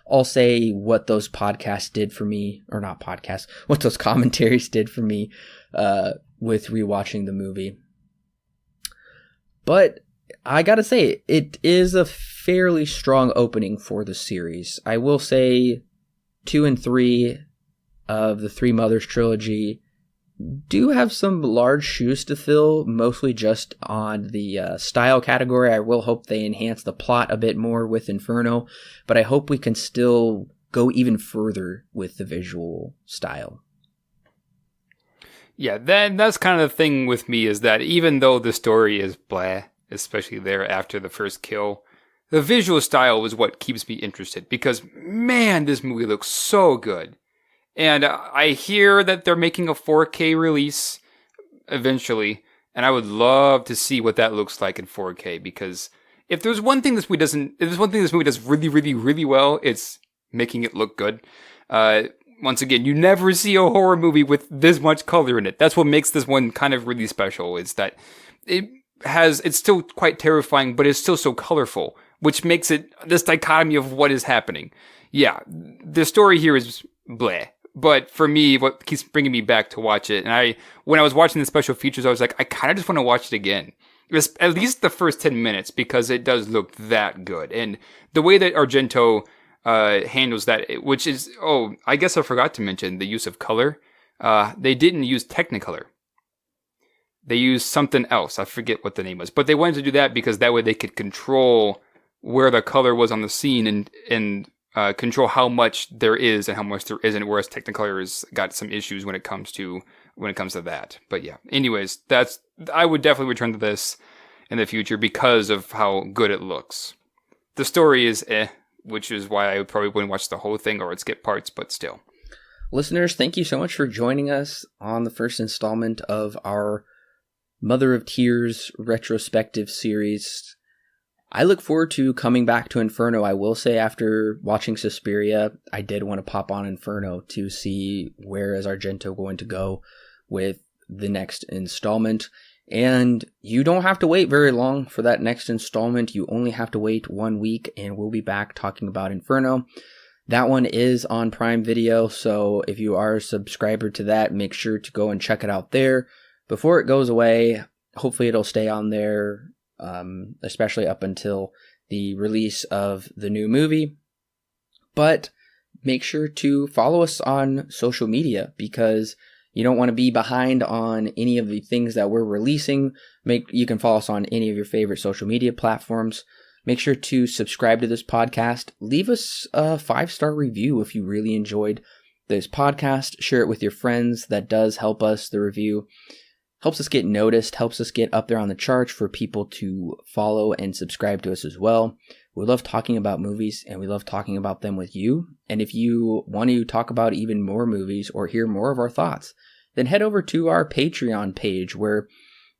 I'll say what those podcasts did for me, or not podcasts, what those commentaries did for me with rewatching the movie. But I gotta say, it is a fairly strong opening for the series. I will say 2 and 3 of the Three Mothers trilogy do have some large shoes to fill, mostly just on the style category. I will hope they enhance the plot a bit more with Inferno, but I hope we can still go even further with the visual style. Yeah, that's kind of the thing with me, is that even though the story is blah, especially there after the first kill, the visual style is what keeps me interested, because man, this movie looks so good. And I hear that they're making a 4K release eventually, and I would love to see what that looks like in 4K, because if there's one thing this movie does really, really, really well, it's making it look good. Once again, you never see a horror movie with this much color in it. That's what makes this one kind of really special, is that it's still quite terrifying, but it's still so colorful, which makes it this dichotomy of what is happening. Yeah, the story here is bleh. But for me, what keeps bringing me back to watch it, and when I was watching the special features, I was like, I kind of just want to watch it again. At least the first 10 minutes, because it does look that good. And the way that Argento handles that, which is, I guess I forgot to mention the use of color. They didn't use Technicolor. They used something else. I forget what the name was. But they wanted to do that because that way they could control where the color was on the scene and control how much there is and how much there isn't, whereas Technicolor has got some issues when it comes to that. But yeah, anyways, I would definitely return to this in the future because of how good it looks. The story is which is why I probably wouldn't watch the whole thing or I'd skip parts, but still. Listeners, thank you so much for joining us on the first installment of our Mother of Tears retrospective series. I look forward to coming back to Inferno. I will say, after watching Suspiria, I did want to pop on Inferno to see where is Argento going to go with the next installment. And you don't have to wait very long for that next installment. You only have to wait 1 week, and we'll be back talking about Inferno. That one is on Prime Video, so if you are a subscriber to that, make sure to go and check it out there before it goes away. Hopefully it'll stay on there, especially up until the release of the new movie. But make sure to follow us on social media, because you don't want to be behind on any of the things that we're releasing. You can follow us on any of your favorite social media platforms. Make sure to subscribe to this podcast. Leave us a 5-star review if you really enjoyed this podcast. Share it with your friends. That does help us. The review helps us get noticed, helps us get up there on the charts for people to follow and subscribe to us as well. We love talking about movies, and we love talking about them with you. And if you want to talk about even more movies or hear more of our thoughts, then head over to our Patreon page, where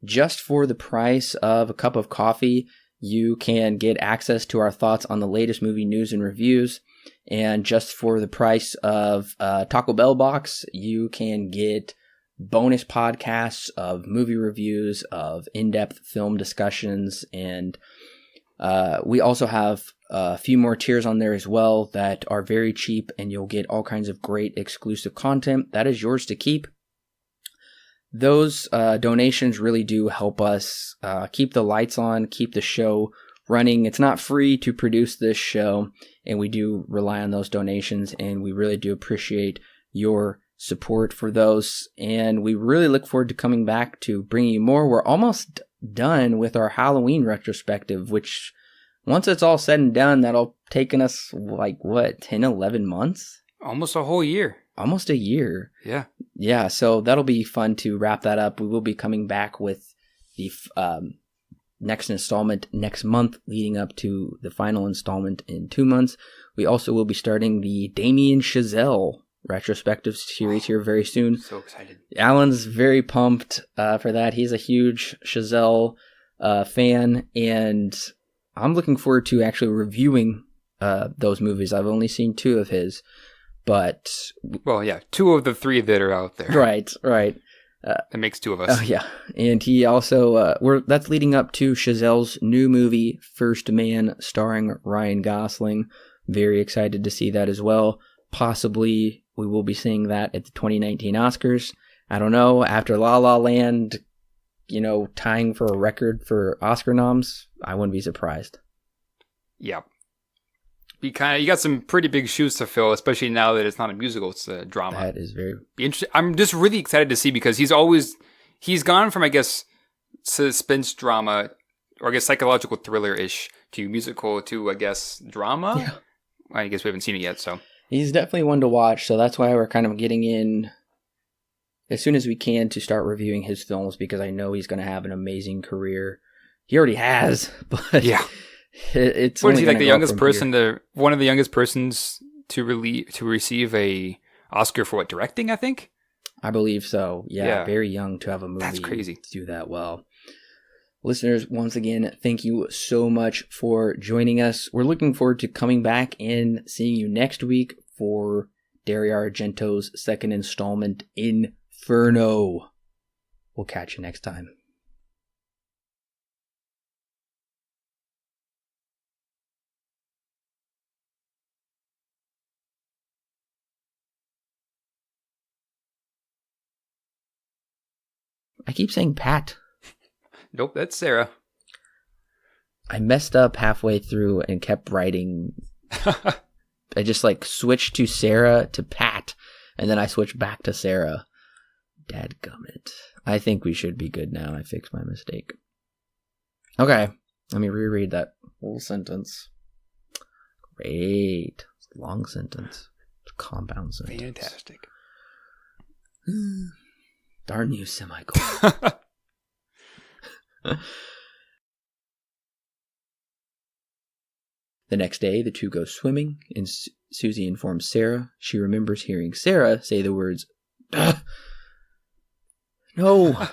just for the price of a cup of coffee, you can get access to our thoughts on the latest movie news and reviews. And just for the price of a Taco Bell box, you can get bonus podcasts of movie reviews, of in-depth film discussions, and we also have a few more tiers on there as well that are very cheap, and you'll get all kinds of great exclusive content that is yours to keep. those donations really do help us keep the lights on, keep the show running. It's not free to produce this show, and we do rely on those donations, and we really do appreciate your support for those. And we really look forward to coming back to bringing you more. We're almost done with our Halloween retrospective, which once it's all said and done, that'll taken us like what, 10, 11 months? Almost a whole year. Almost a year. Yeah. Yeah, so that'll be fun to wrap that up. We will be coming back with the next installment next month, leading up to the final installment in 2 months. We also will be starting the Damien Chazelle retrospective series here very soon. So excited. Alan's very pumped for that. He's a huge Chazelle fan, and I'm looking forward to actually reviewing those movies. I've only seen 2 of his, but... Well, yeah, 2 of the 3 that are out there. Right. That makes 2 of us. Oh, yeah. And he also... that's leading up to Chazelle's new movie, First Man, starring Ryan Gosling. Very excited to see that as well. Possibly we will be seeing that at the 2019 Oscars. I don't know. After La La Land, tying for a record for Oscar noms, I wouldn't be surprised. Yeah. You got some pretty big shoes to fill, especially now that it's not a musical, it's a drama. That is very interesting. I'm just really excited to see, because he's gone from, I guess, suspense drama, or I guess psychological thriller-ish, to musical to, I guess, drama. Yeah. I guess we haven't seen it yet, so. He's definitely one to watch, so that's why we're kind of getting in as soon as we can to start reviewing his films, because I know he's going to have an amazing career. He already has, but yeah. It's what is he, like the youngest person one of the youngest persons to receive a Oscar for directing, I think? I believe so. Yeah, very young to have a movie. That's crazy. To do that well. Listeners, once again, thank you so much for joining us. We're looking forward to coming back and seeing you next week for Dario Argento's second installment, Inferno. We'll catch you next time. I keep saying Pat. Nope, that's Sarah. I messed up halfway through and kept writing. I just switched to Sarah to Pat, and then I switched back to Sarah. Dadgummit. I think we should be good now. I fixed my mistake. Okay, let me reread that whole sentence. Great. It's a long sentence. It's a compound sentence. Fantastic. Darn you, semicolon. The next day, the two go swimming, and Susie informs Sarah she remembers hearing Sarah say the words, "No."